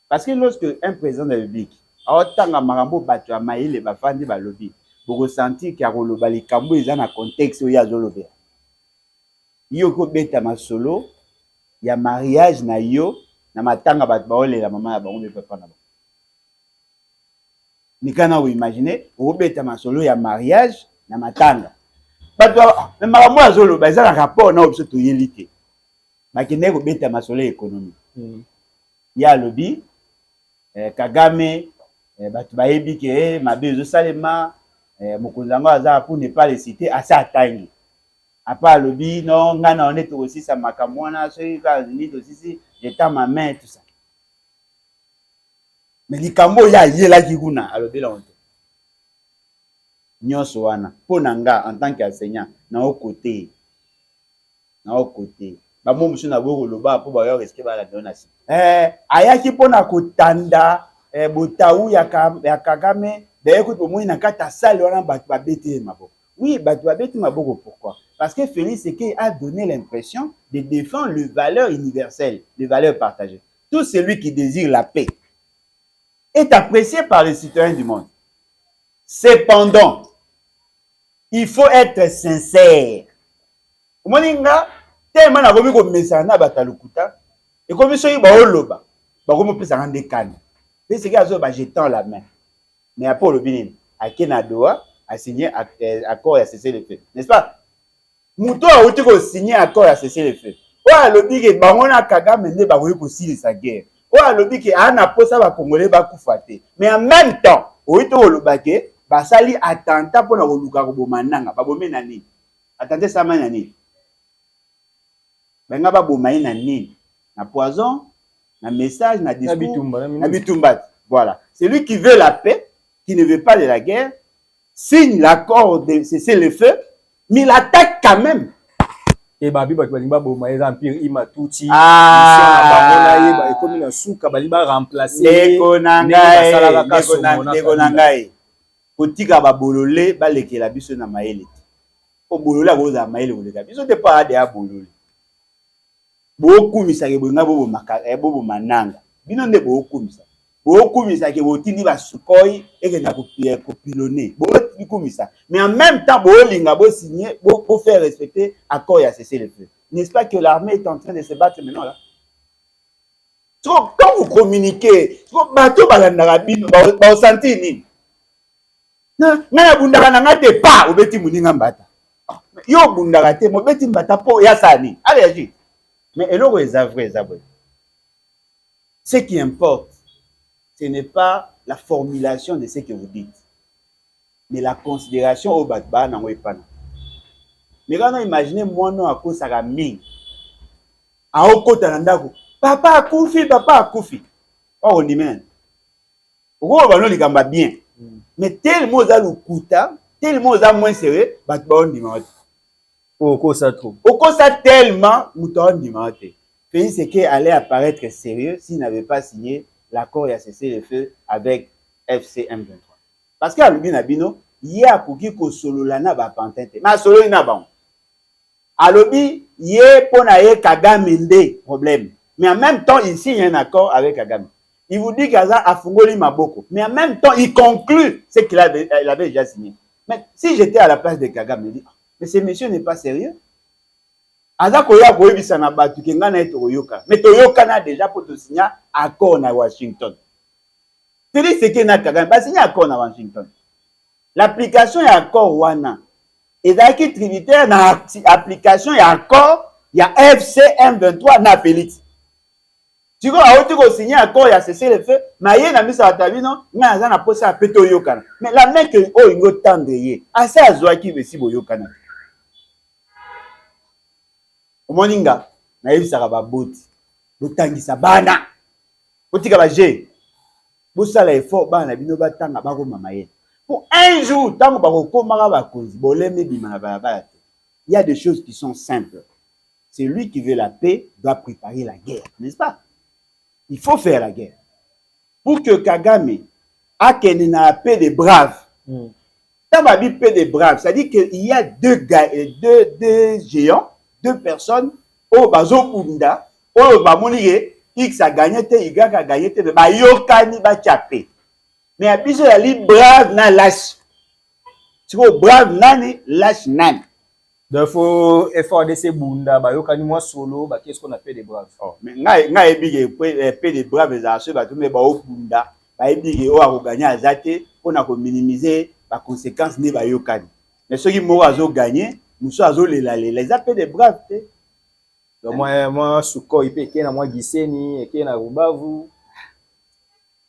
parce que lorsque un président de la République a tanga makambo batu ya mayele ba fandi ba lobi boko sentir ki a koloba likambo eza na contexte o ya zoloba yo ko beta masolo ya mariage na yo na matanga bat baolela mama ya bango be papa na ba nikana vous imaginez o beta masolo ya mariage na matanga bato me makambo azolo ba za rapport na obso to yelite ba kende ko beta masolo économique ya lobby Kagame batu bayebi ke mabe zo salema mokonzi yango aza pour ne pas le citer assez atangi apa lobby non ngana on est aussi ça makamwana so ka ni aussi j'étais ma main tout ça mais likambo ya yela kikuna alobi la honte nyonso wana pona nga en tant qu'enseignant na au côté ba mo musu na boko loba po ba yo risque ba la donation ayaki pona kotanda botaou ya Kagame d'ailleurs ko mo ina kata salle wana ba bete maboko oui ba bete maboko pourquoi parce que Félix Tshisekedi a donné l'impression de défendre les valeurs universelles les valeurs partagées tout celui qui désire la paix est apprécié par les citoyens du monde cependant il faut être sincère moninga tellement na komi ko mesana batalukuta et comme soyi ba oloba ba komi pesa ngande kane c'est ce gars ba jetant la main mais après le binin a Kenadoa a signé accord à cesser le feu n'est-ce pas muto a outi ko signer accord à cesser le feu wa lobi ke bango na Kagame nde ba ko signer sa guerre wa lobi ke ana posa ba congolais ba kufate mais en même temps outi ko lobake basali attentat pona ko luka ko bomananga ba bomena nini attentat sama nani benga ba bomayi na nini na poison na message na discours na bitumba voilà celui qui veut la paix qui ne veut pas de la guerre signe l'accord de cesser le feu mais il attaque quand même et babi ba balinga bomayi empire imatuti ba ye ba ekomi na suka bali ba remplacer ndeko nangai kotika ba bolole ba lekela biso na mayele o bolole akoza mayele koleka biso te pa de abolole bokumisa ke bonga bobo makaka bobo mananga bino nde bokumisa ke botindi ba sukoi eke na kopilone bokumisa mais en même temps bolinga bo signer pour faire respecter accord ya cesser le feu n'est-ce pas que l'armée est en train de se battre maintenant là quand vous communiquez bato balandaka bino ba sentir nini na bundaka na ngate pa obeti muninga mbata yo bundaka te mobeti mbata po ya sani allez agir mais eloko eza vrai. Ce qui importe, ce n'est pas la formulation de ce que vous dites, mais la considération au batba na wepana. Mais quand on imagine moi non à cause ça mingi, a okota na ndako, papa akufi. Oh on men. Oko ba no likamba bien. Mais tellement za lukuta, tellement za moins sérieux, batba on dimate. Oko ça trop. Oko ça tellement mouton dimate. Félix Tshisekedi allait apparaître sérieux s'il n'avait pas signé l'accord et a cessé le feu avec FC M23. Parce qu'à l'Ubinabino, il y a pour qui solo lana ba pantente. Mais solo ina bon. À l'Ubi, il y a pour naïe Kagame ndé problème. Mais en même temps, il signe un accord avec Kagame. Il vous dit qu'Aza a fungoli maboko. Mais en même temps, il conclut ce qu'il avait déjà signé. Mais si j'étais à la place de Kagame, il dit, mais ce monsieur n'est pas sérieux. Aza koya koyebisa na batu ke ngana etoyoka. Mais toyoka na déjà pour te signer accord na Washington. Félix Tshisekedi na Kagame ba signer accord na Washington. L'application ya accord wana ezaki tributaire na application ya accord ya FCM23 na Félix. Tu vois auto ko signer accord ya cesser le feu, maye na misa batabino nga aza na posa peto yokana. Mais la mec o ingo tendre ye. Asa azwaki besi boyokana. Omoninga na yebisaka baboti botangisa bana botika baje bosala effort bana bino batanga bakoma mayele pour un jour tango bakokomaka bakonzi boleme bima na balabala te. Il y a des choses qui sont simples. Celui qui veut la paix doit préparer la guerre, n'est-ce pas? Il faut faire la guerre pour que Kagame akene na paix des braves. Tant babi paix des braves, ça dit qu'il y a deux géants, deux personnes au bazo bunda au bamoniye X a gagné Y a gagné ba yokani ba chapé mais abiso ya li brave na lâche tu vois brave nani lâche nani donc faut effort de ces bunda ba yokani moi solo ba qu'est-ce qu'on appelle des braves mais ngai ebige paix des braves za ceux ba tout mais ba o bunda ba ebige o a gagner azate pour na ko minimiser ba conséquences ne ba yokani mais ceux qui mo azo gagner muso azo les appels des braves. Donc moi suko ipeke na moi giseni eke na rubavu.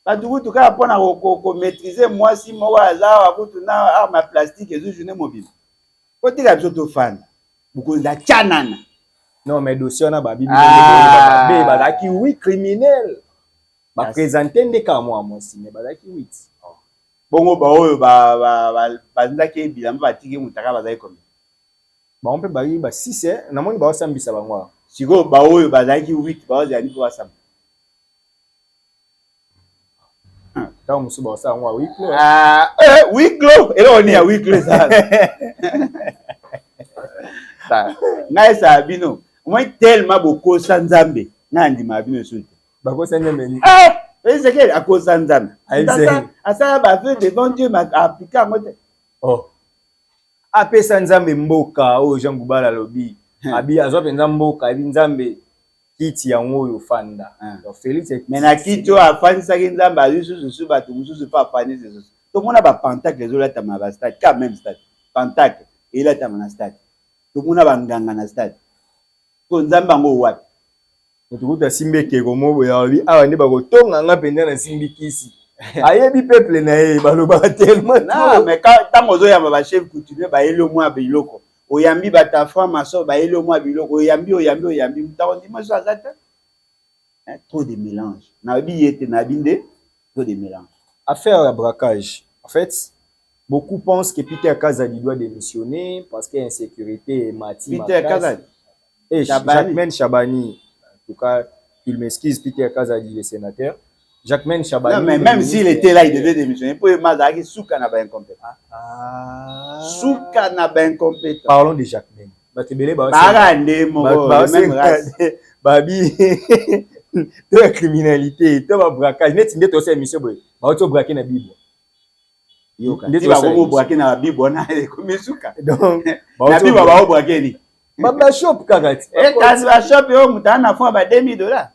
Ba dugu tuka pona ko maîtriser moi si moi aza akutu na arme plastique ezo journée mobile. Ko tika biso to fan. Buko da chanana. Non mais dossier na ba bibi be bazaki oui criminel. Ba présenter ndeka moi si mais bazaki oui. Bongo ba oyo ba ndaki bilamba batiki mutaka bazaki comme. Ba on peut ba 6 na moni ba sambisa bango. Siko ba oyo bazaki 8 ba ozali ko wasam. Tant musu ba sa ngwa week clos. Week clos et là on est à week clos ça. Ça ngai sa bino moi tellement beaucoup sanzambe na ndima bino soute. Ba ko sanzambe ni. C'est que à cause sanzambe. Ça ba fait devant Dieu m'a appliqué moi. Oh. Ape sanzambe mboka o Jean Goubala lobi. Abi azo penza mboka abi nzambe kiti ya ngoyo fanda. Donc Félix mais na kiti o afani sa nzambe azusu bato mususu pa afani zezo. To mona ba pentacle zo lata ma ba stade quand même stade. Pentacle et là ta na stade. To mona ba nganga na stade. Ko nzambe ngo wapi? Mutukuta simbe ke komo ya bi awa ne ba ko tonga nga penda na simbi kisi. Ayebi peuple na ye baloba tellement. Non mais quand tango zo ya ba chef coutumier ba yelo mwa biloko. Oyambi bata franc-maçon ba yelo mwa biloko oyambi mutako ndima so azata. Trop de mélange. Na bi yete na binde trop de mélange. Affaire à braquage. En fait, beaucoup pensent que Peter Kazadi doit démissionner parce qu'il y a insécurité et Mati. Peter Kazadi et Jacquemaine Chabani. En tout cas, il m'excuse Peter Kazadi, le sénateur. Jacquemaine Chabani. Non, mais même s'il était là, il devait démissionner. Pour Mazaki, Souka n'a pas incompétent. Souka n'a pas incompétent. Parlons de Jacquemaine. Batebele Babi, de la criminalité, de la braquage. Netinde to se mission boy. Ba to braquer na Bible. Yo ka. Ti ba ko braquer na Bible na comme Souka. Donc, na Bible ba braquer ni. Ba shop kakati. Et quand la shop yo mutana fond ba $2000.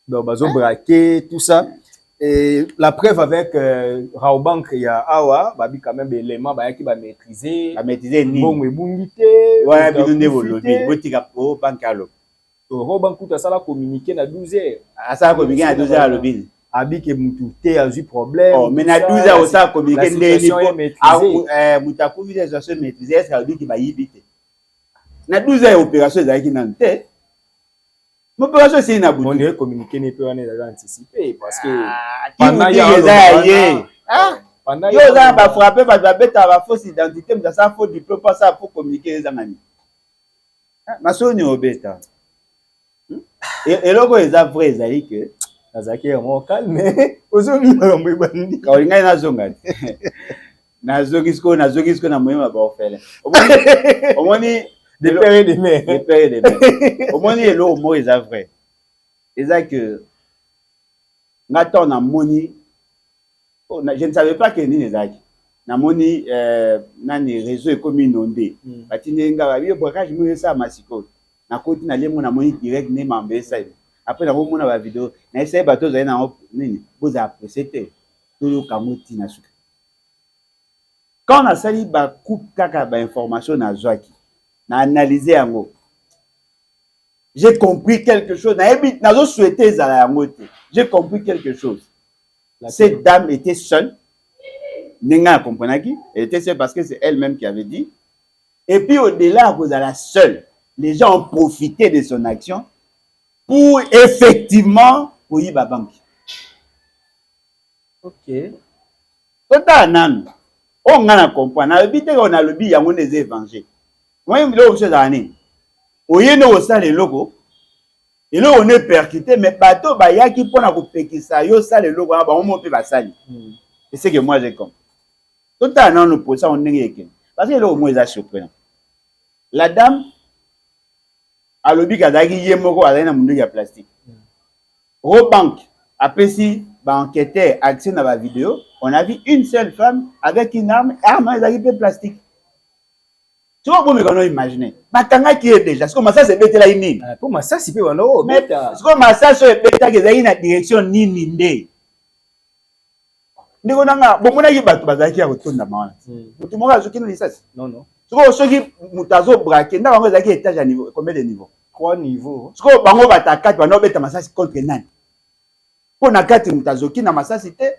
Donc, bazo braquer tout ça. Et la preuve avec Raobank il y a Awa, babi quand même l'élément ba qui va maîtriser. Ba maîtriser ni. Bon ebungité. Ouais, bidonné volobi. Botika po bankalo. Raobank tout ça la communiquer na 12h. Ah ça communiquer na 12h à lobi. Abi ke mututé a eu problème. Oh, mais na 12h au ça communiquer ndeni po. Mutaku vide ça se maîtriser, est-ce que qui ba yibité. Na 12h opération ezaki nan té. Mon opération c'est na bout. On devait communiquer ne peut en anticiper parce que pendant il y a pendant yo za ba frapper ba beta ba fausse identité mais ça faux diplôme pas ça pour communiquer les amani. Masoni obeta. Et logo eza vrai ezali que nazaki mo calme ozomi ngombe bandi ka olinga na zonga. Na zogisko na moyema ba ofele. Omoni des pères et des mères. Des pères et des mères. Au moins, il y a le mot est vrai. C'est ça que Nathan a moni. Je ne savais pas que ni les âges. Na moni nani réseau est comme inondé. Batinenga ba bio braquage mo ça masiko. Na koti na lemo na moni direct ne mambesa. Après na mona ba vidéo, na essayer bato za na nini. Vous appréciez tout le kamoti na suka. Quand on a sali ba coupe kaka ba information na zwaki. Na analyser yango. J'ai compris quelque chose. Na souhaité za yango te. J'ai compris quelque chose. Cette dame était seule. Nenga comprenaki, elle était seule parce que c'est elle-même qui avait dit. Et puis au-delà vous la seule, les gens ont profité de son action pour effectivement pour y ba banque. OK. Tota nan. On ngana comprendre. Na bité on a le bi yango des évangiles. Moi, je me suis dit, oye no osale logo, et là on est percuté, mais bateau ba ya qui pona ko pekisa yo sale logo ba on monte ba sali. Et c'est que moi j'ai compris. Tout à l'heure nous pour ça on n'est parce que là au moins ça surprenant. La dame a lobi kazaki yemoko azali na mundu ya plastique. Robank après si ba enquêteur accès na ba vidéo, on a vu une seule femme avec une arme ezaki pe plastique. Tu vois, vous me imaginer. Matanga qui est déjà. C'est comme ça, c'est bête là, ini. Comment ça, c'est pas non. C'est comme ça, c'est bête qui est dans direction ni ninde. Ndiko nanga, bon mona yibatu bazaki ya kotonda mawana. Mutumoka azuki no lisasi. Non non. C'est comme ceux qui mutazo braquer, nda bango ezaki étage à niveau, combien de niveaux? 3 niveaux. Siko bango batakati bano beta masasi contre nani. Pona kati mutazoki na masasi te.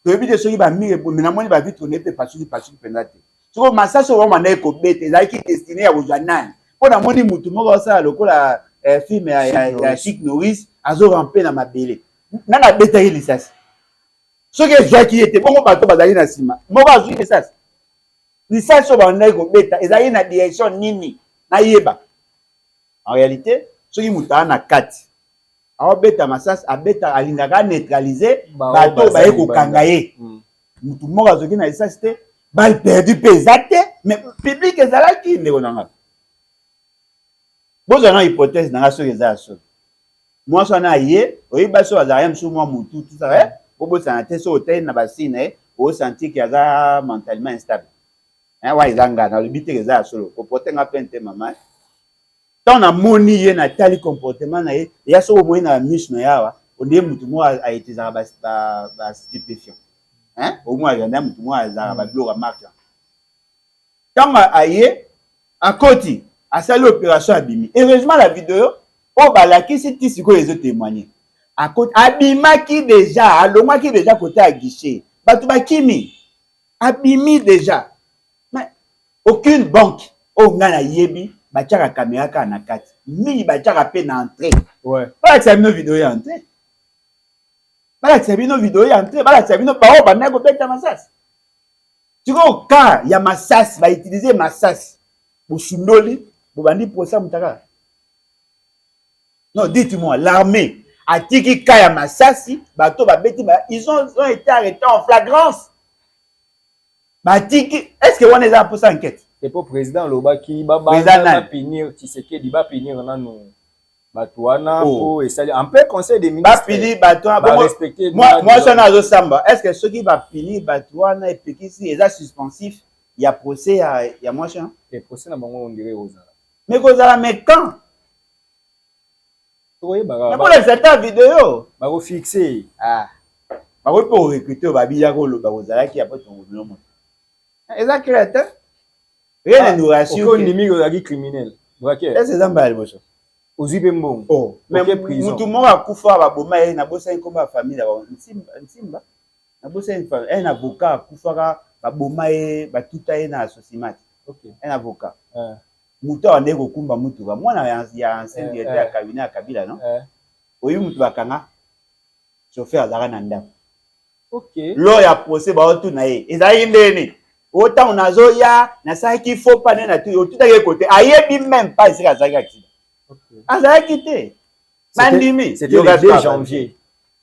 Toyebi de soki ba mire bo mena moni ba vitre ne pe pasuki pendate. Siko masasi o mwana eko bete ezaki destiné ya bozwa nani. Pona moni mutu moko osala lokola film ya Chic Norris azo ramper na mabele. Nana beta yi lisasi. Soki ezwaki ete bongo bato bazali na sima. Moko azwi lisasi. Lisasi o bana eko beta ezali na direction nini na yeba. En réalité, soki mutu na kati awa beta masasi abeta alingaka neutraliser bato baye kokanga ye. Mutu moko azoki na lisasi te balle perdu pe ezate mais public ezalaki ndeko nanga. Boza na hypothèse nanga soki eza so. Moi so na ye oyiba so azaya msu mwa mutu tout ça bobo sana te so hotel na basine o sentir que aza mentalement instable. Wa izanga na libite eza solo ko potenga pente mama. Tant na moni ye na tali comportement na ye ya so mo na mission na yawa onde mutu mo a été za ba stupéfiant au moins il y a mutu mo za ba bloga marque tant aye à côté à sali opération abimi heureusement la vidéo o balaki si tisiko les autres témoigner à côté abimaki déjà alongaki déjà côté à guichet batu bakimi abimi déjà mais aucune banque o ngana yebi bachaka caméra ka na kati mingi bachaka pe na entrée Ouais bala tsabino vidéo ya entrée bala tsabino vidéo ya entrée bala tsabino bao bana ko beta masasi tiko ka ya masasi ba utiliser masasi busundoli bobandi posa mutaka non dites-moi l'armée a tiki ka ya masasi bato ba beti ils ont été arrêtés en flagrance ba tiki est-ce que on est là pour ça enquête. Et pour président Lobaki ba punir Tshisekedi ba punir nanu Batouana pour essayer un peu conseil des ministres ba punir Batouana respecter moi ça na zo samba est-ce que ceux qui va punir Batouana et puis si est suspensif il y a procès il y a moi ça et procès na bango on dirait aux mais kozala mais quand oui ba pour cette vidéo ba ko fixer ba ko pour recruter ba biya ko lo ba kozala ki après ton nom exactement. Rien ne nous rassure. Aucun numéro de criminel. Est-ce que ça va aller Ozi Bembong. Oh, mais tout le monde a koufa ba boma na bossa comme famille là. Nsimba. Na bossa une famille, un avocat koufa ba boma ba tuta na associat. OK. Un avocat. Muto ande ko kumba mutu ba. Moi na ya ancien directeur ya cabinet ya Kabila non? Oyi mutu bakanga. Chauffeur azaka na ndako. OK. Lo ya procès ba otu na ye. Ezali ndeni. Autant on a zoya na ça qu'il faut pas na tout à côté ayebi même pas ici à accident ah ça a quitté mandimi c'était le 2 janvier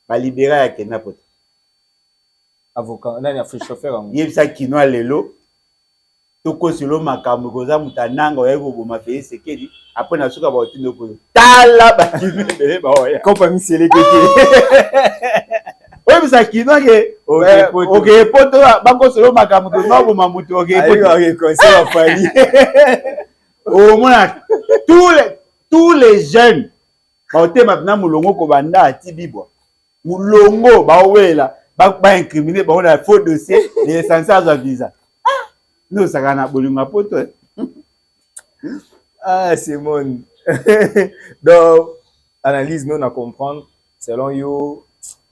ba libérer à Kenapo avocat nani a fait chauffeur en yebisa kino lelo toko silo makambo koza mutananga oyeko boma fe sekedi après na suka ba otindo ko tala ba kino ba oya compagnie selekeke oui, mais ça qui n'a que OK poto bango solo makamu to no boma mutu OK poto conseil a fallu au moins tous les jeunes ba te maintenant mulongo ko banda ati bibwa mulongo ba wela ba incriminer ba on a faux dossier les censeurs à visa nous ça kana bolinga poto ah c'est mon donc analyse nous on a comprendre selon yo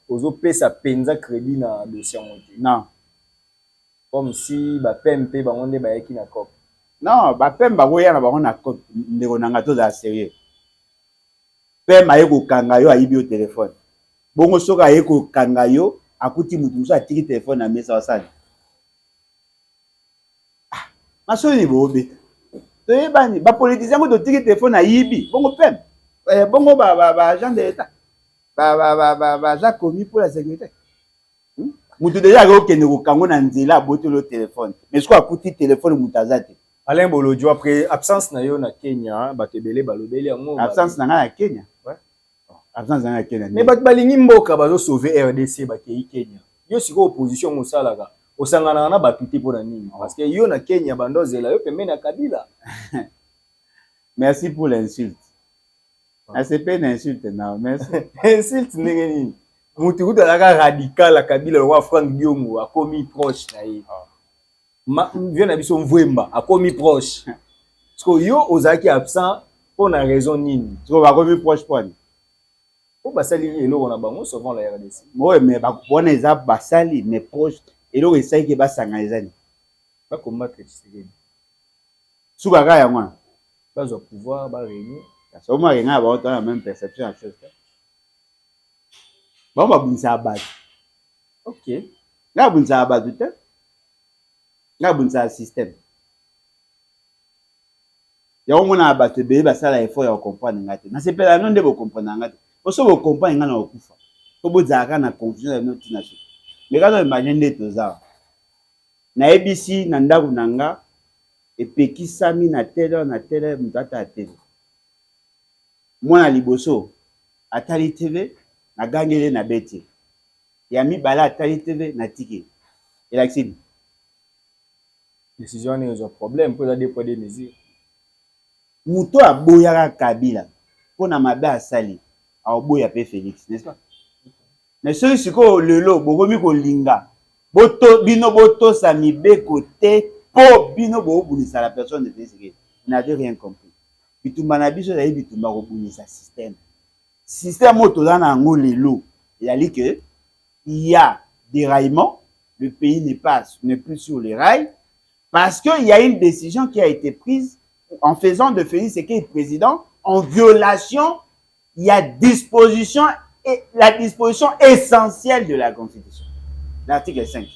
ozo pesa penza crédit na dossier monté non comme si ba pempe ba onde ba yaki na cop non ba pemba ko yana ba on na cop ndeko nanga to za sérieux pemba yeko kanga yo ayibi au téléphone bongo soka yeko kanga yo akuti mutu muso atiki téléphone na mesa wasani ah masoni bobe to yebani ba politicien ko to tiki téléphone ayibi bongo pemba bongo ba agent de l'état ça commis pour la sécurité. Mutu déjà ko kende ko kango na nzela boto le téléphone. Mais ce ko akuti téléphone mutazate. Alain Bolodio après absence na yo na Kenya, batebele balobeli yango. Absence na Kenya. Ouais. Absence na Kenya. Mais bat balingi mboka bazo sauver RDC bakei Kenya. Yo siko opposition mosalaka. Osangana na batuti pona nini? Parce que yo na Kenya bandozela yo pembeni na Kabila. Merci pour l'insulte. C'est pas une insulte, non, merci. Insulte, n'est-ce pas? Moutou de la radical, la Kabila, le roi Franck Diongo, a commis proche. Vient à son Vwemba, a commis proche. Parce que yo, Ozaki absent, Pour une raison nini. Tu vas revenir proche point. Pour basali et l'eau on a bango souvent la RDC. Moi mais ba bon exemple basali mais proche et l'eau essaye que basanga ezani. Pas combattre Tshisekedi. Soubaka ya moi. Pas au pouvoir, ba régner. Parce que moi rien ba autant la même perception à chose. Bon ba bunsa bat. OK. Nga bunsa bat tout. Nga bunsa système. Ya on mona ba te be basala effort ya comprendre ngate. Na c'est pas non de comprendre ngate. Parce que vous comprenez nga na okufa. Ko bozaka na confusion na notre nation. Mais quand on imagine des toza. Na ABC na ndaku nanga epekisami na tele mutata atele. Mwana liboso atali TV na gangele na beti. Ya mibala atali TV na tike. Elaxine. Décision n'est un problème pour des poids des mesures. Muto aboyaka Kabila pona mabe asali aboya pe Félix, n'est-ce pas? Mais celui siko lelo bokomi ko linga. Boto bino boto sami be côté po bino bo bunisa la personne de Félix. Vous n'avez rien compris. Bitumba na biso na bitumba ko bunisa système. Système auto dans ngo lelo. Il a dit que il y a déraillement, le pays n'est plus sur les rails parce qu'il y a une décision qui a été prise en faisant de Félix Tshisekedi président en violation, il y a disposition et la disposition essentielle de la Constitution, l'article 5.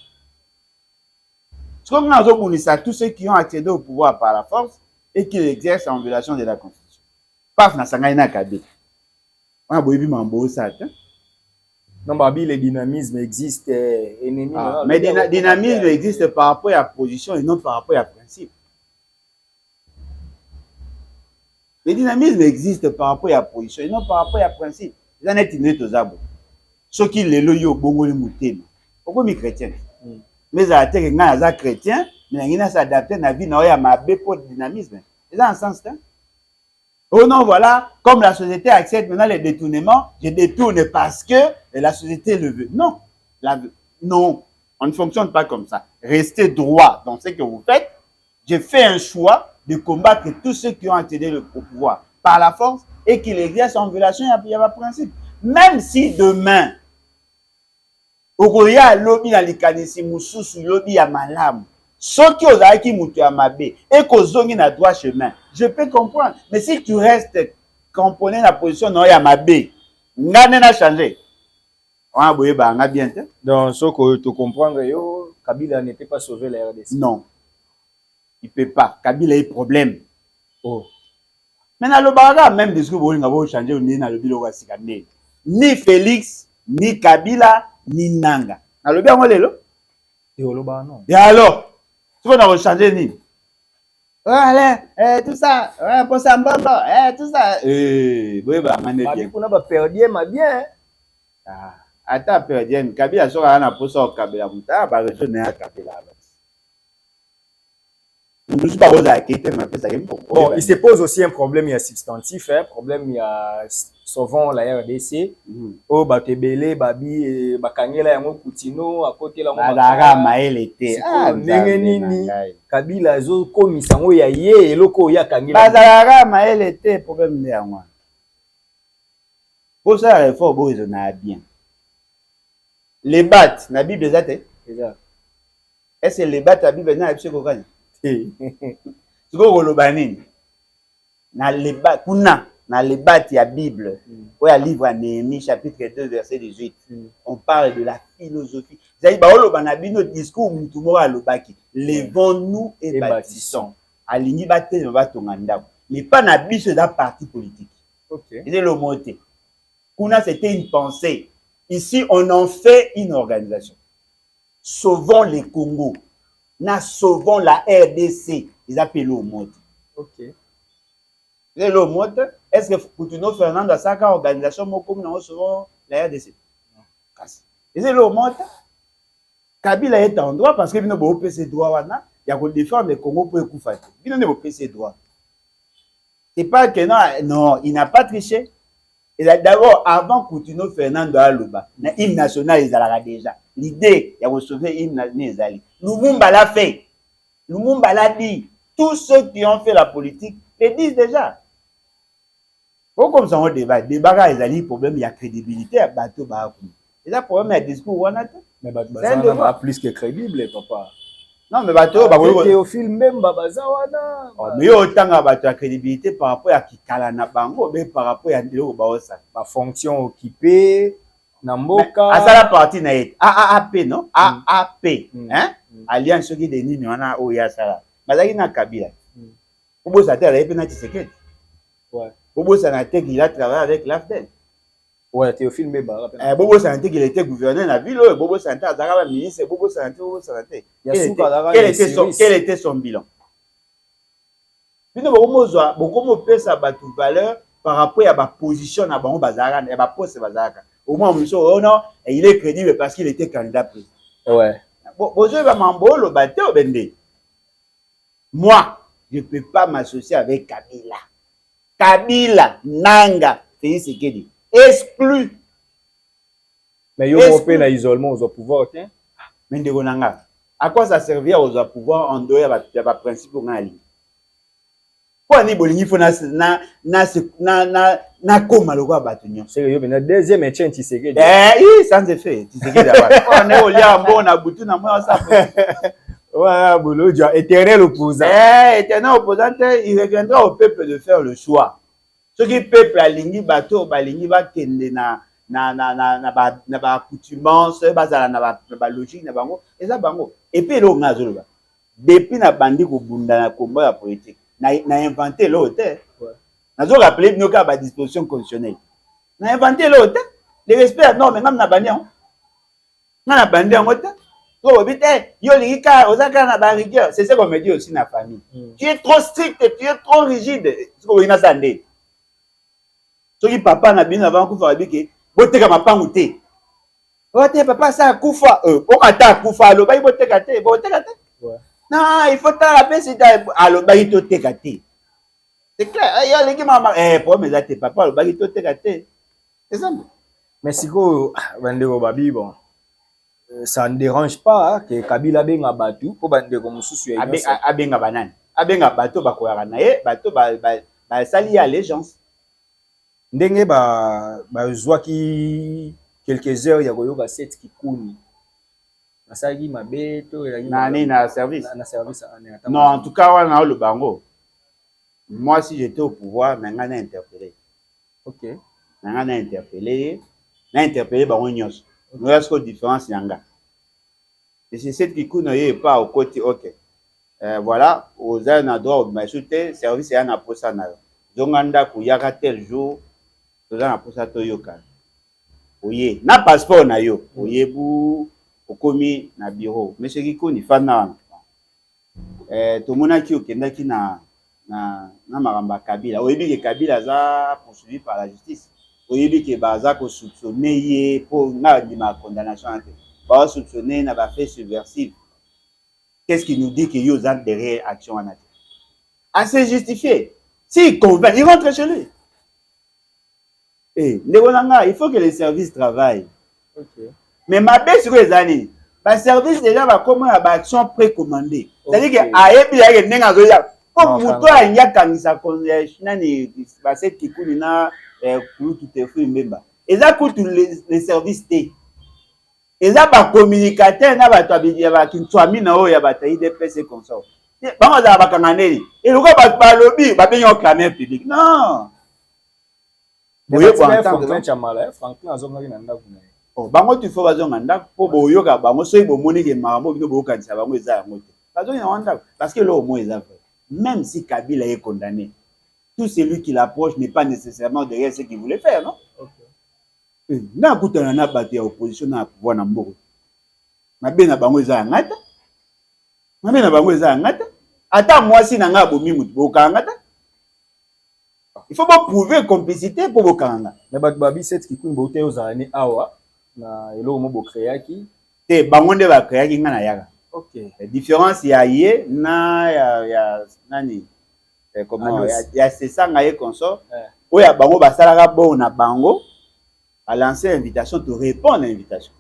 Ce qu'on a dit, c'est tous ceux qui ont accédé au pouvoir par la force et qui l'exercent en violation de la Constitution. Paf na sanga ina kabe. On a boibi mambo ça. Non, Babi, le dynamisme existe. Ennemi, mais le dynamisme existe par rapport à la position et non par rapport à principe. Le dynamisme existe par rapport à la position et non par rapport à principe. Les années aux arbres. Ceux qui les loyaux bongo les moutins. Pourquoi les chrétiens? Mais à terre les chrétiens, mais ils s'adaptent à la vie na ma pour le dynamisme. C'est dans un sens hein? Oh non, voilà, comme la société accepte maintenant les détournements, je détourne parce que la société le veut. Non, non, on ne fonctionne pas comme ça. Restez droit dans ce que vous faites. J'ai fait un choix de combattre tous ceux qui ont accédé au pouvoir par la force et qui l'exercent en violation, il y a un principe. Même si demain, au a lobby dans les canisi mususu lobby à malam, ceux qui ont qui mutu à mabé et qu'aux na droit chemin, je peux comprendre. Mais si tu restes camponné la position non ya mabé, ngane na changer. On a boye ba nga bien. Donc ce que tu comprends, yo Kabila n'était pas sauvé la RDC. Non. Il peut pas. Kabila a un problème. Oh. Maintenant, le bagarre, même discours, vous avez changé, on est dans le bureau de ni Félix, ni Kabila, ni Nanga. Dans le bureau, on est là. Et au Loba, non. Et alors, tu vas changer, ni. Allez, tout ça, pour ça, tout ça. Oui, bah, on est bien. On a perdu, ma bien. Attends, perdu. Kabila, sur un pour ça, Kabila, bah, je n'ai pas Kabila. Bon, il se pose aussi un problème, il y a substantif, un problème, il y a souvent la RDC, oh, Batebele, Babi, Bakangela, Yango Koutino, à côté la Bazara, Maël était. Nengenini, Kabila, Zo, Komisango, Yaye, Loko, Yakangela. Bazara, Maël était, problème de moi. Pour ça, il faut raisonner bien. Les battes, la Bible, est-ce que les battes, la Bible, n'a pas tu go lobani na lebat kuna na lebat ya Bible ou ya livre à Néhémie chapitre 2 verset 18 on parle de la philosophie zali ba lobana bino discours mutu mo alobaki levons-nous et bâtissons alingi baté va tonganda mais pas na biso da parti politique. OK, c'est le mot kuna c'était une pensée. Ici on en fait une organisation. Sauvons les Congo. Nous sauvons la RDC. Ils appellent au monde. OK. C'est le monde. Est-ce que Koutino Fernando a sa organisation comme nous sauvons la RDC? Non. Et c'est le monde. Kabila est en droit parce que nous avons fait ses droits. Il y a que défendre le Congo pour écouter. Il n'a pas fait ses droits. C'est pas que non, il n'a pas triché. Et d'abord, avant Koutino Fernando Aloba, l'hymne national, ils allaient déjà. L'idée, il y a de sauver l'hymne national. Lumumba l'a fait. Lumumba l'a dit. Tous ceux qui ont fait la politique le disent déjà. Oh, comme ça, on débat. Débat, ils ont un problème, il y a crédibilité à bateau. Il y a un problème, il y a discours. Mais Bazawana pas plus que crédible, papa. Non, mais bateau, Théophile même Bazawana. Mais il y a autant de crédibilité par rapport à qui Kalana Bango, mais par rapport à Ndelo Baosa. Ma fonction occupée, Namboka. À ça, la partie n'a été AAP, non? AAP. Hein? Alliance qui est nini, on a Oya Sala. Mais là, il y a Kabila. Bobo Sater, il y a Penati Sekret. Ouais. Bobo Sanate, il a travaillé avec l'AFDEL. Ouais, Théophile Meba. Bobo Sanate, il était gouverneur de la ville. Bobo Sanate, Azara, ministre, Bobo Sanate. Quel était son bilan? Puis nous, beaucoup de ça a toute valeur par rapport à la position à Bango Bazara, et à la poste Bazara. Au moins, on non, il est crédible parce qu'il était candidat président. Ouais. Moi, je ne peux pas m'associer avec Kabila. Kabila, Nanga, c'est ce qu'il dit. Exclu. Mais il y a un isolement aux pouvoirs. Mais à quoi ça servir aux pouvoirs en dehors de la principe qu'on a ligne? Pourquoi il faut na comme le roi Batunyon? C'est le deuxième échec qui s'est gagné. Eh, sans effet. On est au lieu bon à Boutou, na moi ça. Ouais, boulot, éternel opposant. Éternel opposant, il reviendra au peuple de faire le choix. Ce qui peuple a ligné bateau, ba ligné ba kende na accoutumance, na logique na bango, et ça bango. Et puis là on a zolo. Depuis na bandi ko bunda na combat ya politique. Na inventé l'autre. Na zo rappeler nos cas ba disposition constitutionnelle. Na inventé l'autre. Le respect non mais même na bandi on. Na bandi on autre. Oh, vite, c'est ce qu'on me dit aussi dans la famille. Tu es trop strict, tu es trop rigide. C'est ce qu'on a dit. Ce qui papa n'a bien avant Koufa, il dit que tu as ma pangouté. Oh, papa, ça a Koufa. On a Koufa, alors, il faut te gâter. Non, il faut te rappeler si tu as. Alors, il faut te gâter. C'est clair. Il y a les gens pour me dire, papa, il faut te gâter. C'est ça. Mais si vous vendez Babi, bon. Ça ne dérange pas hein, que Kabila benga batu pour bande comme sous abenga banane abenga bato bakoyaka na ye bato ba sali allégeance ndenge ba zwaki quelques heures ya koyoka set kikuni nasaki mabeto na service non en en tout cas wana le bango moi si j'étais au pouvoir nanga na interpellé OK nanga na interpellé bango nyos. Nous avons une différence. Et c'est cette qui n'est pas au côté. OK. Voilà. Aux uns à droit, mais le service est un peu ça. Zonganda, Kouyaka tel jour, nous avons un peu ça. Oui. Na passeport, na yo. Oui, vous, au commis, na bureau. Mais ce qui est fan na. Tout le monde qui est na maramba Kabila. Oui, que Kabila a poursuivi par la justice. Oui, que Baza ko soupçonné pour na condamnation. Ba soupçonné na ba fait subversif. Qu'est-ce qui nous dit que yo ont derrière action en nature? Assez justifié. S'il convainc, il rentre chez lui. Eh, il faut que les services travaillent. OK. Mais ma baisse sur les années, le service déjà va comment à action précommandée. C'est-à-dire que ayebi ya nenga zoya. Comme muto anya kanisa konjeshina ni ba cette qui kunina tout est fou mbemba. Et ça coûte les services T. Et ça ba communicateur na ba tabidi ba kintswami na o ya ba IDPS comme ça. Ba ma za ba kanganeli. Et le ba lobby ba benyo clamer public. Non. Boye ko Franklin Chamala, Franklin azongaki na ndaku na. Oh, bango tu faut bazonga ndaku po boyoka bango so bo moni ke makambo bino bo kanisa bango eza yango te. Bazonga na ndaku parce que là au moins eza vrai. Même si Kabila est condamné, tout celui qui l'approche n'est pas nécessairement derrière ce qu'il voulait faire, non? Ok. Na kutana na bati ya opposition na pouvoir na mboko. Mabe na bango eza ngata. Mabe na bango eza ngata. Ata mwasi na nga bomi mutu boka ngata. Il faut pas prouver complicité pour bokanga. Mais babi set ki kun bote ozani awa na elo mo bo créaki. Te bango nde ba créaki nga na yaka. OK. La différence il y a yé na ya nani comment ya c'est ça ngaye consort. Oya bango basalaka bon na bango a lancé invitation to répondre à l'invitation.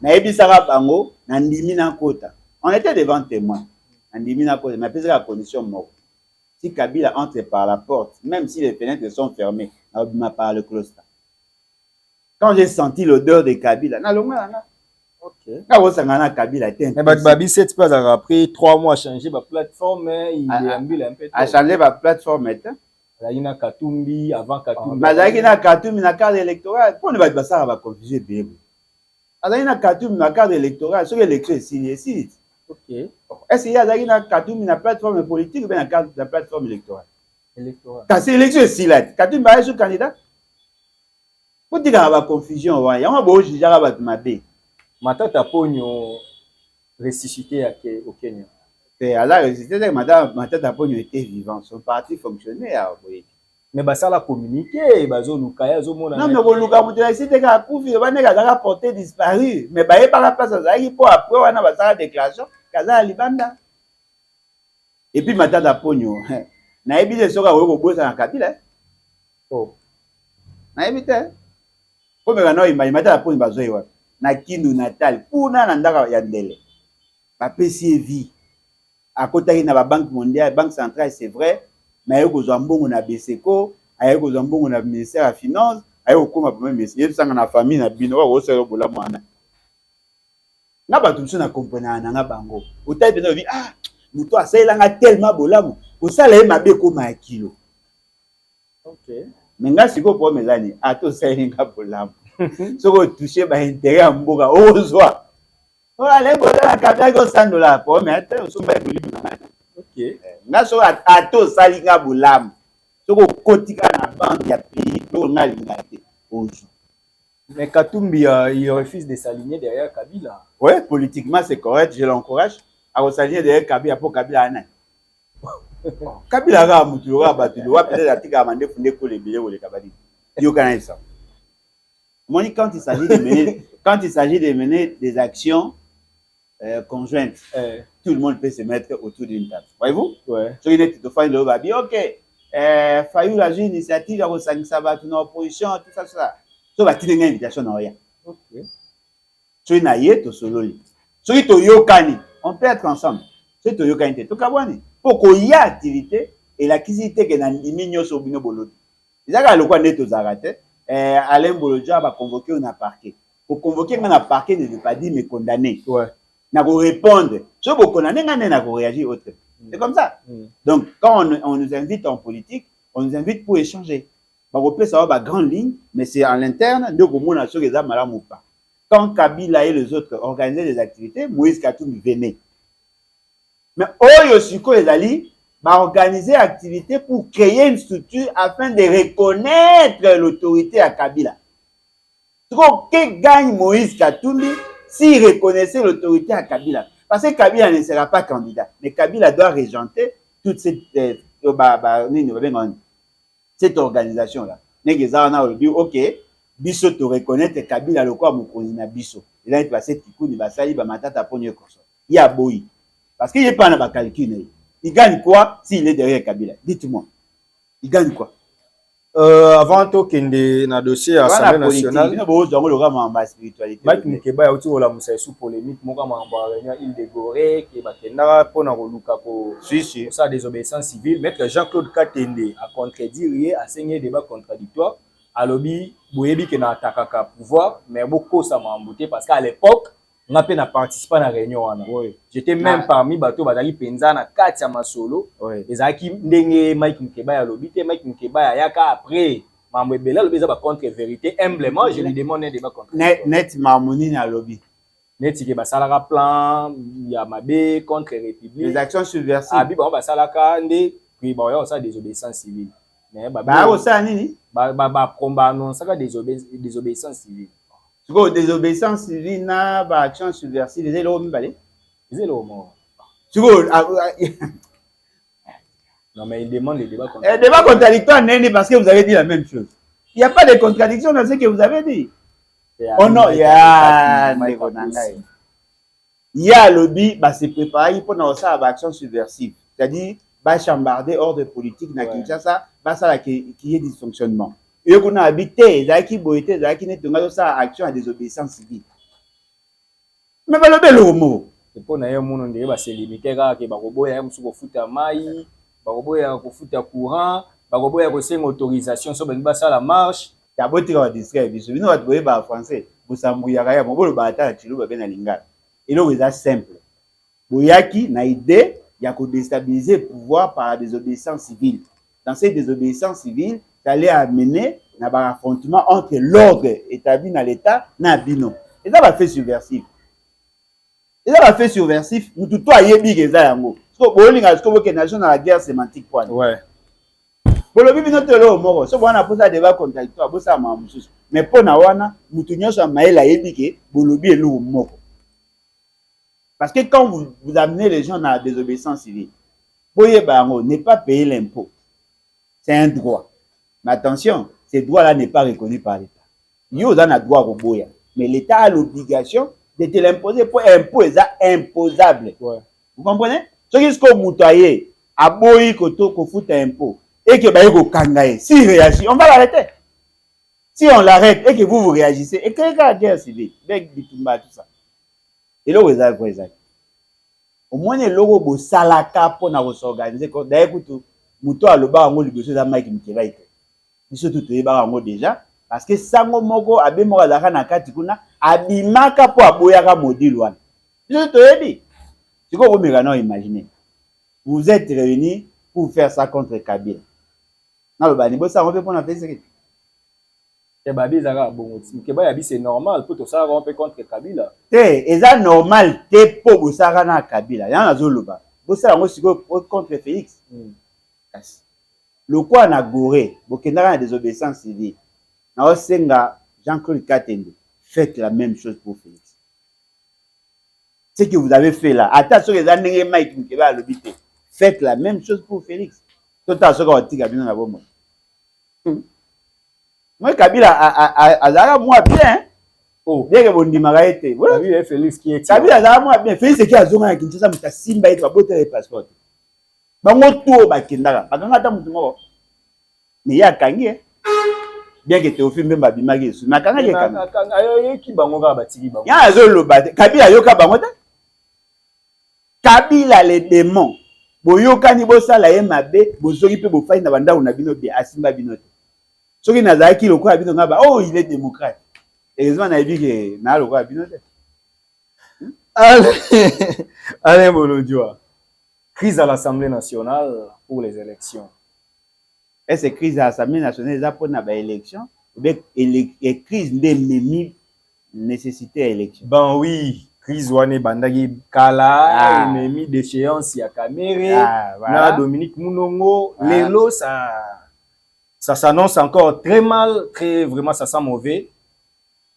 Na ebisaka bango na ndimi na kota. On était devant témoin. Na ndimi na kota, mais pesa la condition moko. Si Kabila entre par la porte, même si les fenêtres sont fermées, par le closter. Quand j'ai senti l'odeur de Kabila, Ok. Kabila était Mais Babi, c'est pas après 3 mois à changer ma plateforme, il déambule un peu. a changé ma plateforme. Il y a Katumbi, avant Katumbi. Mais il y a Katumbi dans la carte électorale. Pour ne pas être ça, va confuser bien. Il y a Katumbi dans la carte électorale. Sur l'élection ici. Ok. Est-ce qu'il y a Katumbi dans la plateforme politique ou bien dans la plateforme électorale? Électoral. Quand c'est l'élection ici, là, Katumbi va être candidat. Pour dire qu'il y a une confusion, il y a un beau juge à la Mabé. Matata Pogno ressuscité au Kenya. C'est à la ressuscité que Matata Pogno était vivant. Son parti fonctionnait. Mais ça l'a communiqué. Non, mais bon, Luka Moutela, si tu as couvert, tu as porté disparu. Mais il n'y a pas la place, pour après, on a la déclaration. Kaza Libanda. Et puis, Matata Pogno. Na ebite soka weko bosa na Kabila. Oh. Na ebite. Ko meka no imba Matata Pogno bazoyi wa. Na Kindu Natal kuna na ndaka ya ndele. Ba PCV. Akotaki na ba Banque mondiale, Banque centrale, c'est vrai, mais ayeko zambongo na BCECO, ayeko zambongo na ministère ya finance, ayeko koma premier ministre. Yebisanga na famille na bino wa oselo bola mwana. Na ba tumso na comprendre na nga bango. Otayi bino vi muto asalelanga tellement bolamu. Osala ye mabe koma ya kilo. Ok. Mais nga siko po mezani ato salinga bolamu. Soko toucher ba intérêt ya mboka ozwa. Ola le bola Kabila ko $100 po mais ate osomba ebuli na. Ok. Nga so ato salinga bolamu. Soko kotika na banque ya pays to nga linga te ozwa. Mais Katumbi il refuse de s'aligner derrière Kabila. Ouais, politiquement c'est correct, je l'encourage à s'aligner derrière Kabila pour Kabila ana. Kabila ga mutu ga batulo wa peut-être atika mande funde ko le bilé ou le kabali. Yo kana ça. Moi quand il s'agit de mener des actions conjointes, tout le monde peut se mettre autour d'une table. Voyez-vous? Ouais. So il est tout faire le babi. OK. Fayou la initiative à Sangisa batu na opposition tout ça. So ba tilinga invitation na rien. OK. So ina yeto sololi. So ito yokani, on peut être ensemble. So ito yokani te to kabwani. Poko ya activité et l'activité que dans l'imigno sur bino bolodi. Izaka lokwa neto zarate Alain Bolodja va convoquer un parquet. Pour convoquer un parquet ne veut pas dire me condamner. Ouais. N'a pas répondre. Si vous condamnez, n'a pas réagir autre. C'est comme ça. Donc quand on nous invite en politique, on nous invite pour échanger. On peut savoir la grande ligne, mais c'est en l'interne de comment on a les âmes ou pas. Quand Kabila et les autres organisaient des activités, Moïse Katumbi venait. Mais Oyo Siko les alliés va organiser activité pour créer une structure afin de reconnaître l'autorité à Kabila. Que gagne Moïse Katumbi s'il reconnaissait l'autorité à Kabila? Parce que Kabila ne sera pas candidat. Mais Kabila doit régenter toute cette organisation-là. Ok, Biso te reconnaître Kabila le quoi Moukoni na Biso. Il a passé Kikouni Basali, Matata Pogno Koso. Il y a Boyi. Parce qu'il n'est pas dans le calcul. Il gagne quoi s'il est derrière Kabila? Dites-moi. Il gagne quoi? Avant tout qu'il na dossier à l'Assemblée nationale, Mike Mukeba a aussi la sous polémique, moka mamba réunion île de Gorée qui batenda pour na roluka ko ça désobéissance civile. Maître Jean-Claude Katende a contredit a signé débat contradictoire. À lobby boyebi que na attaquer pouvoir mais beaucoup ça m'a embouté parce qu'à l'époque on a pas participé à la réunion. J'étais même parmi bateau bazali penza na kati ya masolo. Ezaki ndenge Mike Mukeba ya lobby te Mike Mukeba ya ka après mambo ebela lobby za ba contre vérité humblement je lui demande un débat contre net mamoni na lobby net ke basalaka plan ya mabe contre république les actions subversives abi ba basalaka nde puis ba yo ça désobéissance civile mais ba o ça nini ba combat annonce ça désobéissance civile. Tu vois, désobéissance civile, na ba action subversive, les éloignes balé. Les éloignes. Tu vois, non mais il demande les débats contradictoires. Débat contradictoire, parce que vous avez dit la même chose. Il n'y a pas de contradiction dans ce que vous avez dit. Oh non, il y a lobby, bah c'est préparé pour nous ça à action subversive. C'est-à-dire, bah chambarder hors de politique, na Kinshasa, bah ça qui est dysfonctionnement. Et qu'on a habité, Zaki Boité, Zaki n'est pas ça action à désobéissance civile. Mais pas le bel homo. C'est pour n'ailleurs mon on dirait bah c'est limité là que bah robot y a un sous foot à maï bakoboya kofuta courant, bakoboya kosenga autorisation so balingi basala marche. Ya botika ba distraire biso. Bino bato boyeba ba français, bosambuyaka ya mobolo ba ata chilo ba bena lingala. Eloko eza simple. Boyaki na idée ya ko déstabiliser le pouvoir par la désobéissance civile. Dans cette désobéissance civile, d'aller amener na ba affrontement entre l'ordre établi dans l'état na bino. Et ça va faire subversif. Et ça va faire subversif, nous tout ayebi ke za yango. So bolinga sko boke nation na la guerre sémantique quoi. Ouais. Bolobi bino telo moko so wana posa débat contradictoire bosa ma mususu mais pona wana mutu nyonso maela yebi ke bolobi elu moko. Parce que quand vous amenez les gens à la désobéissance civile, boyeba ngo ne pas payer l'impôt. C'est un droit. Mais attention, ce droit-là n'est pas reconnu par l'État. Yo en a droit au boya, mais l'État a l'obligation de te l'imposer pour impôt imposable. Ouais. Vous comprenez? Ce qui est ce qu'on moutaye a boyi koto ko fout impôt et que ba yeko kangaye, s'il réagit, on va l'arrêter. Si on l'arrête et que vous réagissez, et que la guerre civile, avec Bitumba, tout ça. Et là, vous avez au moins, le logo bo salaka pour na s'organiser. D'ailleurs, muto aloba ngo liboso za Mike Mukeba ite. Biso tout eba ngo déjà parce que sango moko abemo azaka na kati kuna abimaka po aboyaka modile wana. Biso tout ebi. Siko vous me imaginer. Vous êtes réunis pour faire ça contre Kabila. Na lo bani bo sa on peut pour na faire ça. Et babi zaka bongo Mukeba yabi c'est normal pour tout ça on peut contre Kabila. Eza normal te po bo saka na Kabila. Yana zoloba. Bo sa ngo siko contre Félix. Le quoi na goré, bokendaka na désobéissance civile. Na osenga Jean-Claude Katende, faites la même chose pour Félix. Ce que vous avez fait là, attention les années Mike Mukeba à l'obité. Faites la même chose pour Félix. Tout à ce qu'on dit Kabila na bombe. Moi Kabila azara moi bien. Oh, bien que bon dimaka été. Kabila Félix qui est Kabila azara moi bien. Félix qui a zonga na Kinshasa muta simba ito bote le passeport. Bango to bakendaka bakanga ta mutu moko mais ya kangi bien que Théophile Mbemba bimaki su makanga ye kangi ayo ki bango ka batiki bango ya azolo bate Kabila yoka bango te Kabila les démons boyokani bosala ye mabe bozoki pe bofai na banda na bino bi asimba bino te soki nazaki lokola bino ngaba oh il est démocrate heureusement na yebi ke na lokola bino te allez Bolodjoa. Crise à l'Assemblée nationale pour les élections. Est-ce que crise à l'Assemblée nationale pour la élection ou bien crise de nécessité à l'élection? Ben oui, crise wane bandagi kala, ennemi d'échéance ya Kamere, na Dominique Munongo, lelo ça s'annonce encore très mal, très vraiment ça sent mauvais.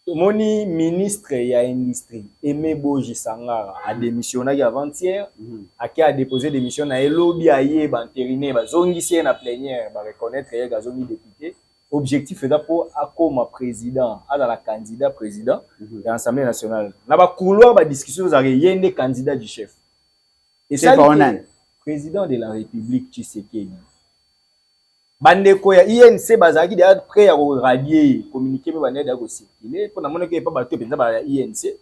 Moni ministre ya industrie Aimé Boji Sangara a démissionné avant-hier, a déposé démission na elobi aye ba entériné ba zongisi na plénière ba reconnaître ya gazomi député. Objectif est pour akoma président, à la candidat président de l'Assemblée nationale. Na ba couloir ba discussion za yende candidat du chef. Et ça président de la République Tshisekedi. Bandeko ya INC bazaki déjà prêt à radier communiquer mais banede à circuler pour na mona que pas bato penza ba INC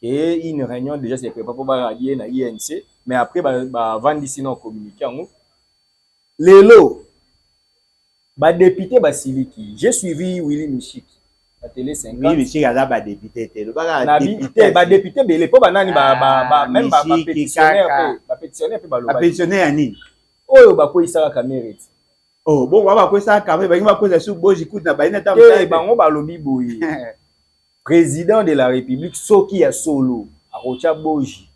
et une réunion déjà c'est préparé pour radier na INC mais après ba vandi sinon communiquer en lelo ba député basiliki j'ai suivi Willy Michiki à télé 50 Willy Michiki a ba député te ba député belé po banani ba même ba pétitionnaire ba pétitionnaire ani oyo ba ko isaka caméra. Oh, bon, on va quoi ça quand même, va quoi sur Boji écoute na baina ta bango balobi boyi. Président de la République soki ya solo akocha Boji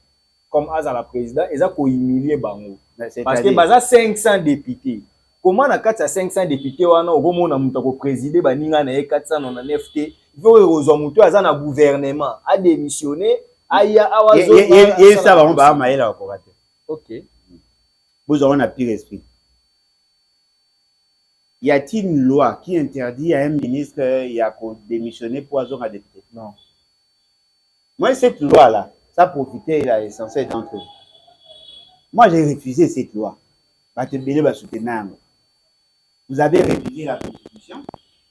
comme azala président eza ko humilier bango parce que baza 500 députés. Comment na kati ya 500 députés wana okomona mutu ko présider baninga na 499 te veut rozwa mutu aza na gouvernement a démissionner aya awazo et ça va on ba maela ko rater. OK. Vous aurez un pire esprit. Y a-t-il une loi qui interdit à un ministre de démissionner pour avoir un député? Non. Moi, cette loi-là, ça profitait à l'essentiel d'entre eux. Moi, j'ai refusé cette loi. Vous avez révisé la Constitution,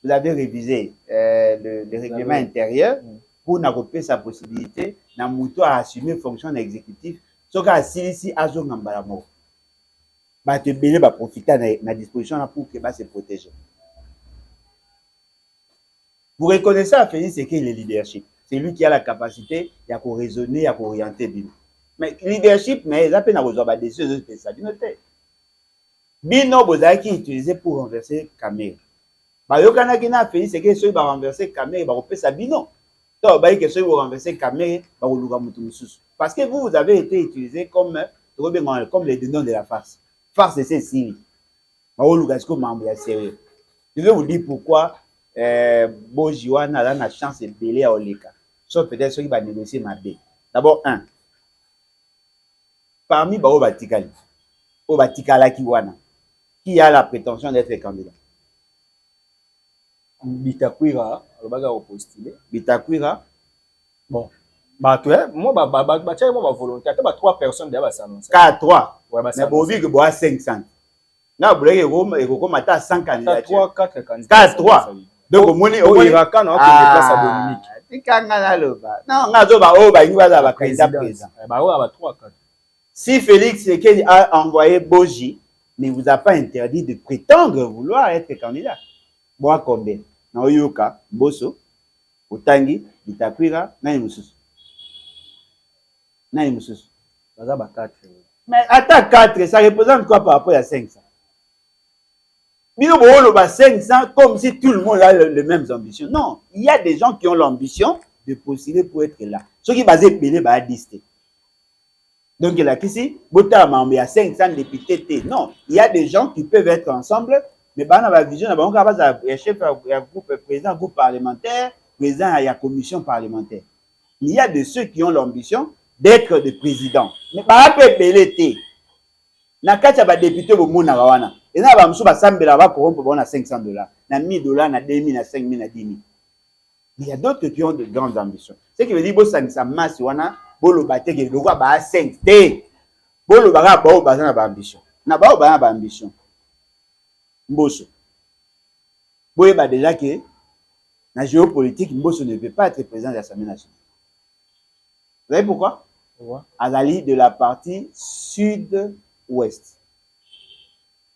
vous avez révisé le règlement intérieur pour n'accomplir sa possibilité à assumer fonction exécutive. Ce qu'a ici à Zongambalamo. bato ebele baprofita na disposition pour que se protéger. Vous reconnaissez à Félix Tshisekedi le leadership. C'est lui qui a la capacité de raisonner, de orienter bino. Mais leadership, mais il a peine à résoudre des décisions de ça. Bino bozaki utilisé pour renverser Kamere. Bayokana kina Félix Tshisekedi soki ba renverser Kamere, ba kopesa bino. Donc ba que soki ba renverser Kamere, ba koluka mutu mususu. Parce que vous avez été utilisé comme les dénoms de la farce. Farce c'est signe. Ba koluka ce que membre ya sérieux. Je vais vous dire pourquoi Boji wana a la chance de belé à Oleka. Sauf peut-être ceux qui vont négocier ma baie. D'abord, parmi Bao Batikali, au Batikala Kiwana, qui a la prétention d'être candidat? Bitakwira, le baga au postulé. Bitakwira. Bon. Bah, tu sais, moi, moi, volontaire. Tu as 3 personnes déjà s'annoncer. 4-3. Ouais, bah, mais bon, vu que Boa 500. Là, vous voulez que à 100 candidats. 4 candidats. 4-3. Donc, au moins, Irakane, on a place à Dominique. Si Félix Tshisekedi a envoyé Boji, mais il ne vous a pas interdit de prétendre vouloir être candidat. Boa combien? Naoyoka, Boso, Otangi, Bitakwira, Nani Mususu. Nani Mususu. Mais attends, 4, ça représente quoi par rapport à 500? Bino Boolo ba 500 comme si tout le monde a les mêmes ambitions. Non, il y a des gens qui ont l'ambition de postuler pour être là. Ceux qui basent Pelé ba disté. Donc là ici, Bota il y a 500 députés. Non, il y a des gens qui peuvent être ensemble, mais bah na vision na bango ba chef groupe président groupe parlementaire, président il y a commission parlementaire. Il y a de ceux qui ont l'ambition d'être des présidents. Mais ba peut Pelé té. Na kati ba député bo mona wana. Et là, on va corrompre $500, na $1000, na 2000, na 5000, na 10 000. Il y a d'autres qui ont de grandes ambitions. Ce qui veut dire que ça masse, wana, bolo bate ke lokwa ba 5 té. Bolo ba ba bazana ba ambition. Na ba ba ambition. Mboso. Boye ba déjà que na géopolitique Mboso ne peut pas être président de l'Assemblée nationale. Vous savez pourquoi? Azali de la partie sud-ouest.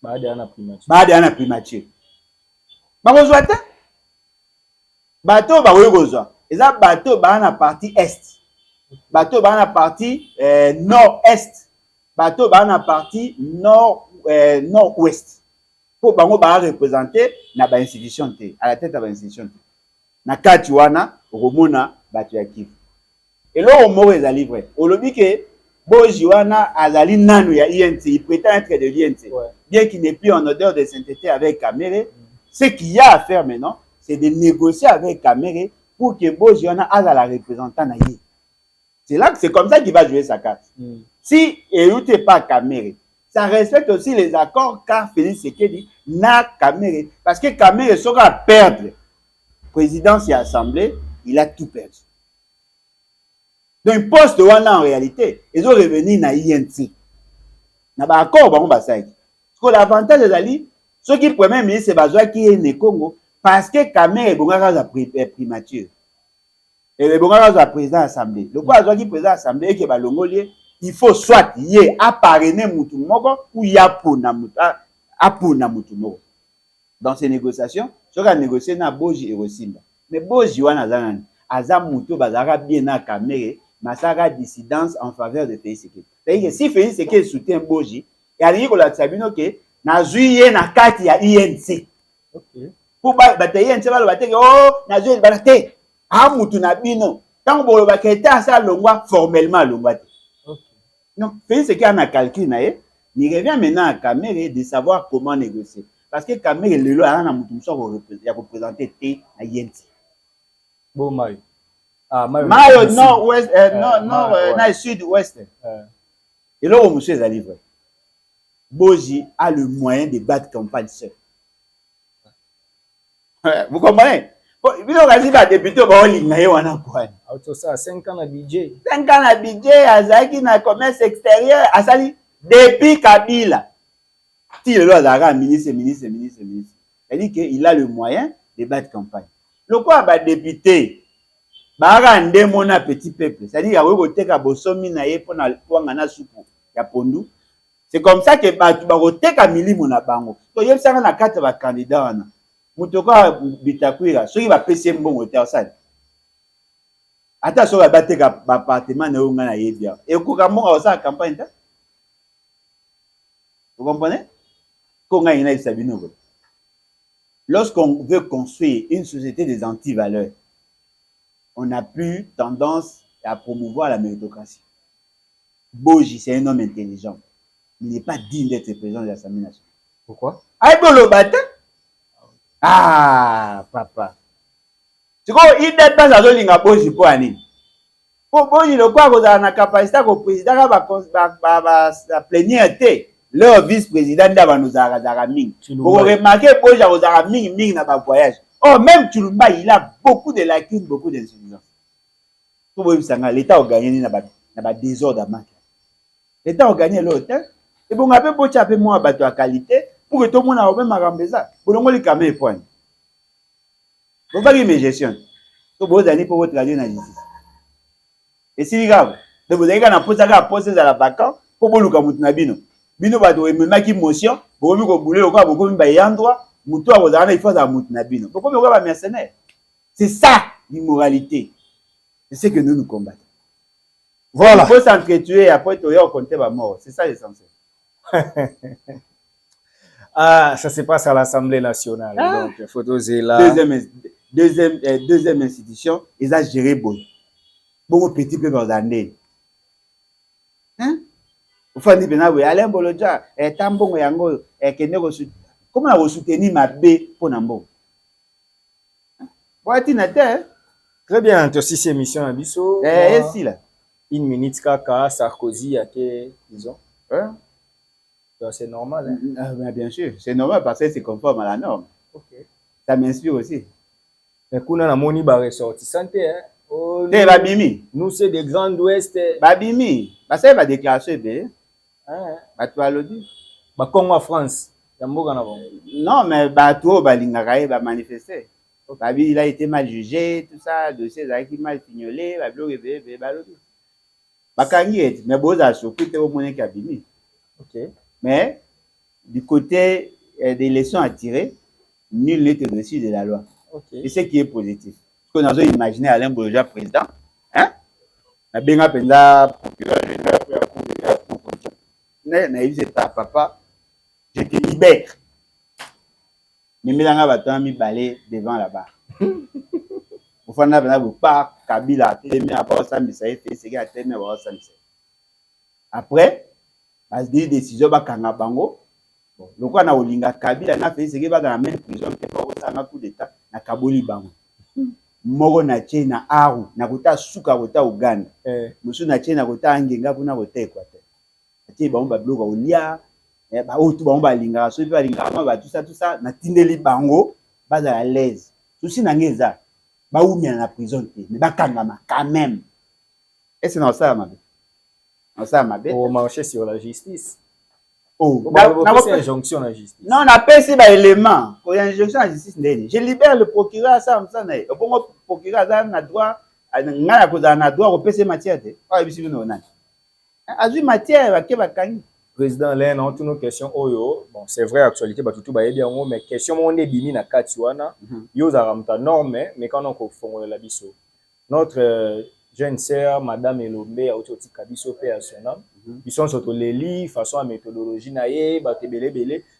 Baada primature. Bakozwa te. Bato bakozwa. Eza bato na partie est. Bato na partie nord-est. Bato na partie nord-ouest. Pour bango ba représenter na ba institution te, à la tête de ba institution te. Na kati wana romona bato ya Kivu. Et là au mot ezali vrai. Olobi ke Boji wana azali nanu ya INT, il prétend être de l'INT. Ouais. Bien qu'il n'est plus en odeur de sainteté avec Kamere, ce qu'il y a à faire maintenant, c'est de négocier avec Kamere pour que Boji wana a la représentant naïe. C'est là que c'est comme ça qu'il va jouer sa carte. Si il pas Kamere, ça respecte aussi les accords car Félix Tshisekedi n'a Kamere. Parce que Kamere sera perdre présidence et assemblée, il a tout perdu. Donc, poste wana en réalité, ils ont revenu na INT. Na ba accord bango basaki. Parce que l'avantage des alliés, ceux qui premier ministre bazwa qui est né Congo parce que Kamere bongaka za primature. Et bongaka za président assemblée. Le quoi azwa qui président assemblée et que ba longolier, il faut soit yé a parrainer mutu moko ou ya pona mutu a pona mutu moko. Dans ces négociations, ceux qui négocié na Boji et Rosimba. Mais Boji wana zanani, aza mutu bazara bien na Kamere. Masara dissidence en faveur de Félix Tshisekedi. C'est-à-dire que si Félix Tshisekedi soutient Boji, il y a rien que la Sabino que na juillet na kati ya INC. OK. Pour battre INC va le battre oh na juillet battre. Ah mutu na bino. Tant que le bakete ça longwa formellement longwa. OK. Donc Félix Tshisekedi a calculé na il revient maintenant à Kamere de savoir comment négocier. Parce que Kamere le a na mutu so représenter T à INC. Bon mai. Mayo nord-ouest, sud-ouest. Et là, monsieur est livré. Boji a le moyen de battre campagne seul. Vous comprenez? Il a député au Lignayo en Antoine. 5 ans à budget. 5 ans à budget, Azaki na commerce extérieur, Asali, depuis Kabila. Si le loi d'Ara, ministre. C'est-à-dire qu'il a le moyen de battre campagne. Le quoi, député? Barande mona petit peuple, c'est-à-dire que vous avez bosomi na ye pona ngana supu ya pondu C'est comme ça que bato bakoteka milimo na bango. To yebisanga na kati ba candidat wana. Mutu kwa bitakwira soki bapesi mbongo te osali. Ata soki bateka ba appartement na nga na yebia. Ekoka mbongo osala campagne ta. Vous comprenez? Konga ina isabino. Lorsqu'on veut construire une société des anti-valeurs, on n'a plus tendance à promouvoir la méritocratie. Boji, c'est un homme intelligent. Il n'est pas digne d'être président de l'Assemblée nationale. Pourquoi? Ah, papa. Tu vois, il n'est pas à l'olinga Boji pour Anine. Pour Boji, le quoi, vous avez la capacité que le président va plénière. Leur vice-président d'avant nous a mis. Vous remarquez, Boji a mis dans le voyage. Oh, même Tulumba, il a beaucoup de lacunes, beaucoup d'insuffisances. L'État a gagné dans le désordre à manque. L'État a gagné l'autre. Et bon, après, pour tu as moins de qualité, pour que tout le monde ait même à ça. Pour le monde, il a point. Vous voyez mes gestions. Tout beau d'année pour votre radio dans la justice. Et si les gars, vous avez un poste à la vacance, pour vous le Nabino. Bino va doit me mettre motion, pour vous que vous voulez, vous avez un endroit, vous avez il faut à Nabino. Pourquoi vous avez un mercenaire? C'est ça l'immoralité. C'est ce que nous combattons. Voilà. Il faut s'entretuer et après, tu vas compter ma mort. C'est ça l'essentiel. Ah, ça se passe à l'Assemblée nationale. Ah. Donc, photo là. Deuxième institution, ils ont géré bon. Bon petit peu dans l'année. Hein? Au fond, il y a Alain Bolodja, et Tambon Yango, et Kenego. Comment vous soutenir ma B pour Nambo? Voilà, très bien, tu as aussi ces missions à Bissau. Si là. Une minute, Kaka, Sarkozy, à quel disons? C'est normal. Hein? Bien sûr, c'est normal parce que c'est conforme à la norme. Okay. Ça m'inspire aussi. Mais quand on a moni ressortissant, nous c'est des grands ouest. Babimi, parce que va déclarer tu as le Congo France. Non, mais Bato Balingaraï va manifester. Babi, il a été mal jugé, tout ça, le dossier a été mal fignolé, Bakangi, mais Boza, surtout, au moins Kabimi. Ok. Mais, du côté des leçons à tirer, nul n'est au-dessus de la loi. Okay. C'est ce qui est positif. Parce qu'on a imaginé Alain Bologja président, hein? La benga penda procureur c'est ta papa, je te libère. Mais Milanga va t'en balai devant là-bas. Au fond, on a pas Kabila, télé, après ça, mais ça fait ce qu'il a télé, après, parce que des décisions va kanga bango. Bon, le quoi na olinga Kabila na fait ce qu'il va dans la même prison que pour ça na coup d'état na Kaboli bango. Moko na tche na aru na kota suka kota Uganda. Musu na tche na kota angenga kuna kota Equateur. Tche bango ba bloka olia ba otu bango ba linga so ba linga ba tout ça na tindeli bango ba à l'aise. Souci na ngeza ba umia na prison te mais ba kangama quand même. Et c'est dans ça ma vie. Dans ça ma bête. On marcher sur la justice. Oh, c'est injonction à la justice. Non, on appelle ça élément. Pour injonction à la justice, je libère le procureur à ça. Le procureur a droit à repasser matière. A matière, président, là, on a toutes nos questions. Bon, c'est vrai, actualité, mais question, on est bini na Katiwana. Yo, ça ramta norme, mais quand on fait la biso. Notre jeune sœur, Madame Elombe, a aussi Kabiso Père son âme. Ils sont sur les livres, façon à méthodologie,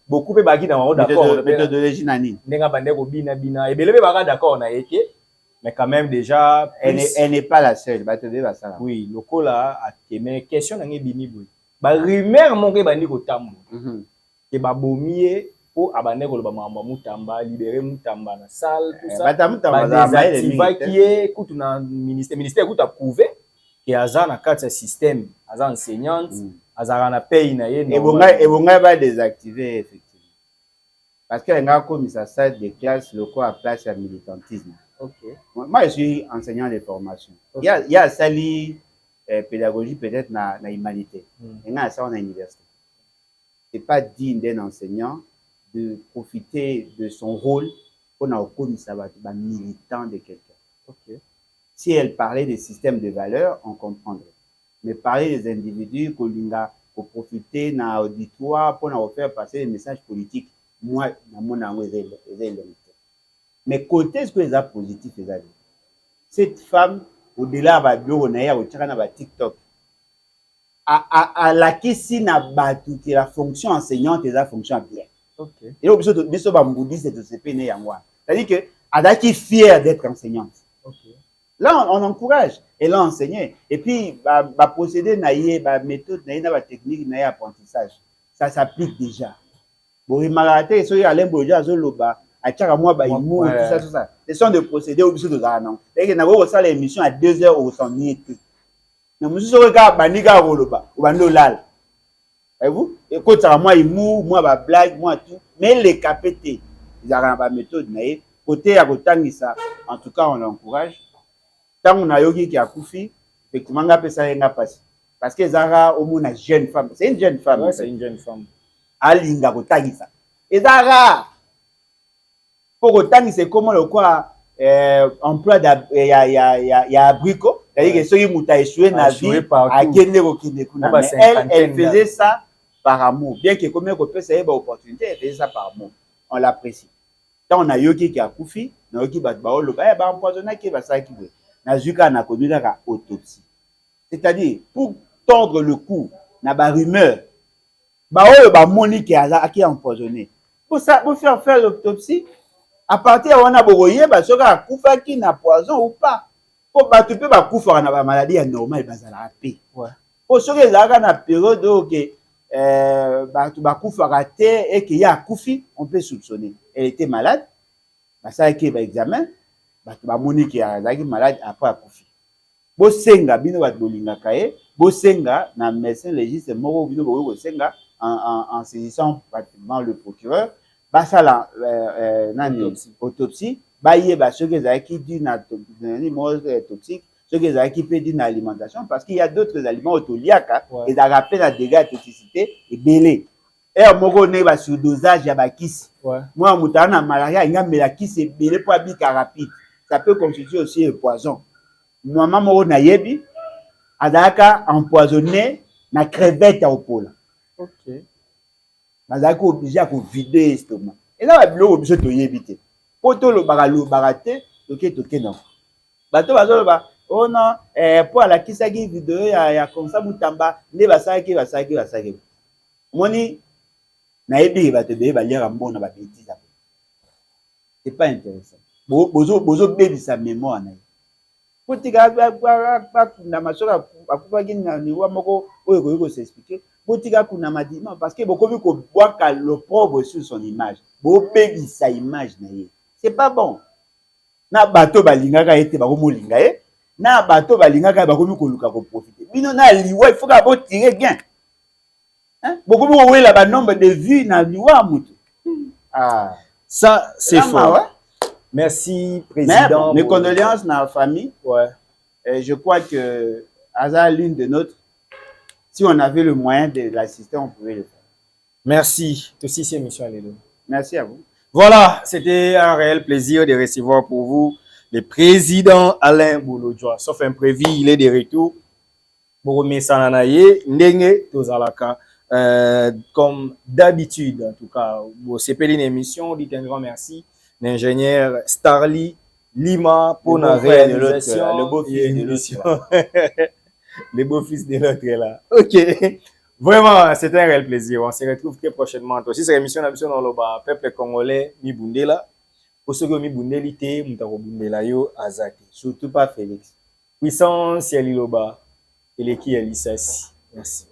beaucoup de bagages dans le d'accord. Méthodologie nani. Nenga bandeko bina bina. Et belebe baga d'accord na été, mais quand même déjà. Elle n'est pas la seule. Oui, le coup là a mais question n'engé bini boui. Ba rumeur mon que bandeko tambo. Que ba bomier pour abandonner le bamamba mutamba, libérer mutamba na salle tout ça. Ba désactiver qui est, écoute na ministère écoute approuvé. Et Azan a quatre systèmes, Azan enseignante, Azan a paye na yé. Et bon va désactiver effectivement. Parce que les comme ça sert des classes locaux à place à militantisme. Okay. Moi je suis enseignant de formation. Okay. Il y a sali pédagogie peut-être na humanité. Il y a ça en université. C'est pas digne d'un enseignant de profiter de son rôle pour na comme ça va militant de quelqu'un. Okay. Si elle parlait des systèmes de valeurs, on comprendrait. Mais parler des individus, Kolinga, pour profiter na auditoire pour faire passer les messages politiques. Moi, dans mon angle, mais côté ce que les a positif, cette femme, au-delà de bureau, na TikTok, à la question na batu qui la fonction enseignante et la fonction bien. Ok. Et là, biso ba mbudi c'est de se peine yangwa. C'est-à-dire que Adaki fière d'être enseignante. Ok. Là, on encourage. Elle a enseigné. Et puis, procédé naïe, méthode naïe, na technique naïe apprentissage. Ça s'applique déjà. Bon, il m'a raté, so Alain Boja Zoloba, à Tchara moi, Baïmou, tout ça, tout ça. Ce sont des procédés au bout de la non. Et que nous avons l'émission à 2h au 100 minutes. Mais nous sommes regardés, Baniga Roloba, ou Bando Lal. Voyez-vous? Et quand ça, moi, il mou, moi, ba blague, moi, tout. Mais les KPT, ils ont une méthode naïe. Côté à côté, ça, en tout cas, on l'encourage. Tant on a yogi qui a koufi, effectivement, on a fait ça, parce que Zara, au moins, une jeune femme. C'est une jeune femme. Ouais, c'est une jeune femme. Alinga kotangisa. Et Zara, pour kotangisa, comment le quoi, emploi ya abricot, c'est-à-dire que ceux qui ont échoué dans la vie, à Kende, elle faisait ça par amour. Bien que comme elle peut ça, une opportunité, elle faisait ça par amour. On l'apprécie. Quand on a yoki qui a koufi, on a yoki qui a empoisonné, qui va ça qui veut. Nazuka na conduit la autopsie. C'est-à-dire, pour tordre le cou, na ba rumeur, Monique qui est empoisonné. Pour ça, pour faire l'autopsie, à partir de on a bourroyé, a koufa qui n'a poison ou pas. Pour tu peux pas koufa na ba maladie normale, la paix. Pour ceux qui ont la période où tu vas koufa raté et qu'il y a koufi, on peut soupçonner. Elle était malade, ça qui va examen. Monique qui est malade après akufi. Bosenga bino bat bolinga kaye, bosenga na médecin légiste moko bino bosenga en saisissant pratiquement le procureur, basala autopsie, baye ba ceux qui dit na toxique, ceux qui peut dire na alimentation parce qu'il y a d'autres aliments autoliaka et ça rappelle la dégâts de toxicité et belé. Et moko ne ba surdosage ya ba kisi. Moi mutana malaria inga mela kisi belé pour abika rapide. Ça peut constituer aussi un poison. Maman moro na yebi adaka empoisonné na crevette au pôle. Ok. Bazaka obligé à vider l'estomac. Et là ba bilo obligé to yebite. Poto lo barate toke non. Bato bazolo ba oh non pour la kisaki vidéo ya konsa mutamba ne basaki. Moni na yebi bato be ba lira mbona ba bêtise. C'est pas intéressant. Bozo baby sa mémoire na. Botika na masoka akufaki na niwa moko oyo ko s'expliquer. Botika kuna madima parce que bokomi ko boaka le propre sur son image. Bo baby sa image na ye. C'est pas bon. Na bato balingaka ete bakomo linga ye. Na bato balingaka bakomi ko luka ko profiter. Bino na liwa il faut ka bo tirer gain. Hein? Bokomi ko wela ba nombre de vues na liwa mutu. Ah, ça c'est fort. Ouais? Merci, Président. Mes condoléances à la famille. Ouais. Je crois que, à l'une de nôtres, si on avait le moyen de l'assister, on pouvait le faire. Merci. Aussi, c'est mission Lélo. Merci à vous. Voilà, c'était un réel plaisir de recevoir pour vous le président Alain Boulodjoa. Sauf imprévu, il est de retour. Boromé Sananaye, Ndenge Tozalaka. Comme d'habitude, en tout cas, c'est une émission. Dites un grand merci. L'ingénieur Starly Lima pour la réalisation. Le beau-fils de l'autre. Le beau-fils de l'autre est là. Ok. Vraiment, c'est un réel plaisir. On se retrouve très prochainement. Aussi, c'est l'émission dans le peuple congolais, mi bundela. Pour ceux qui ont mi bundelité, mutaro bundela yo azate. Surtout pas Félix. Puissance, Yaliloba. Et les qui Merci.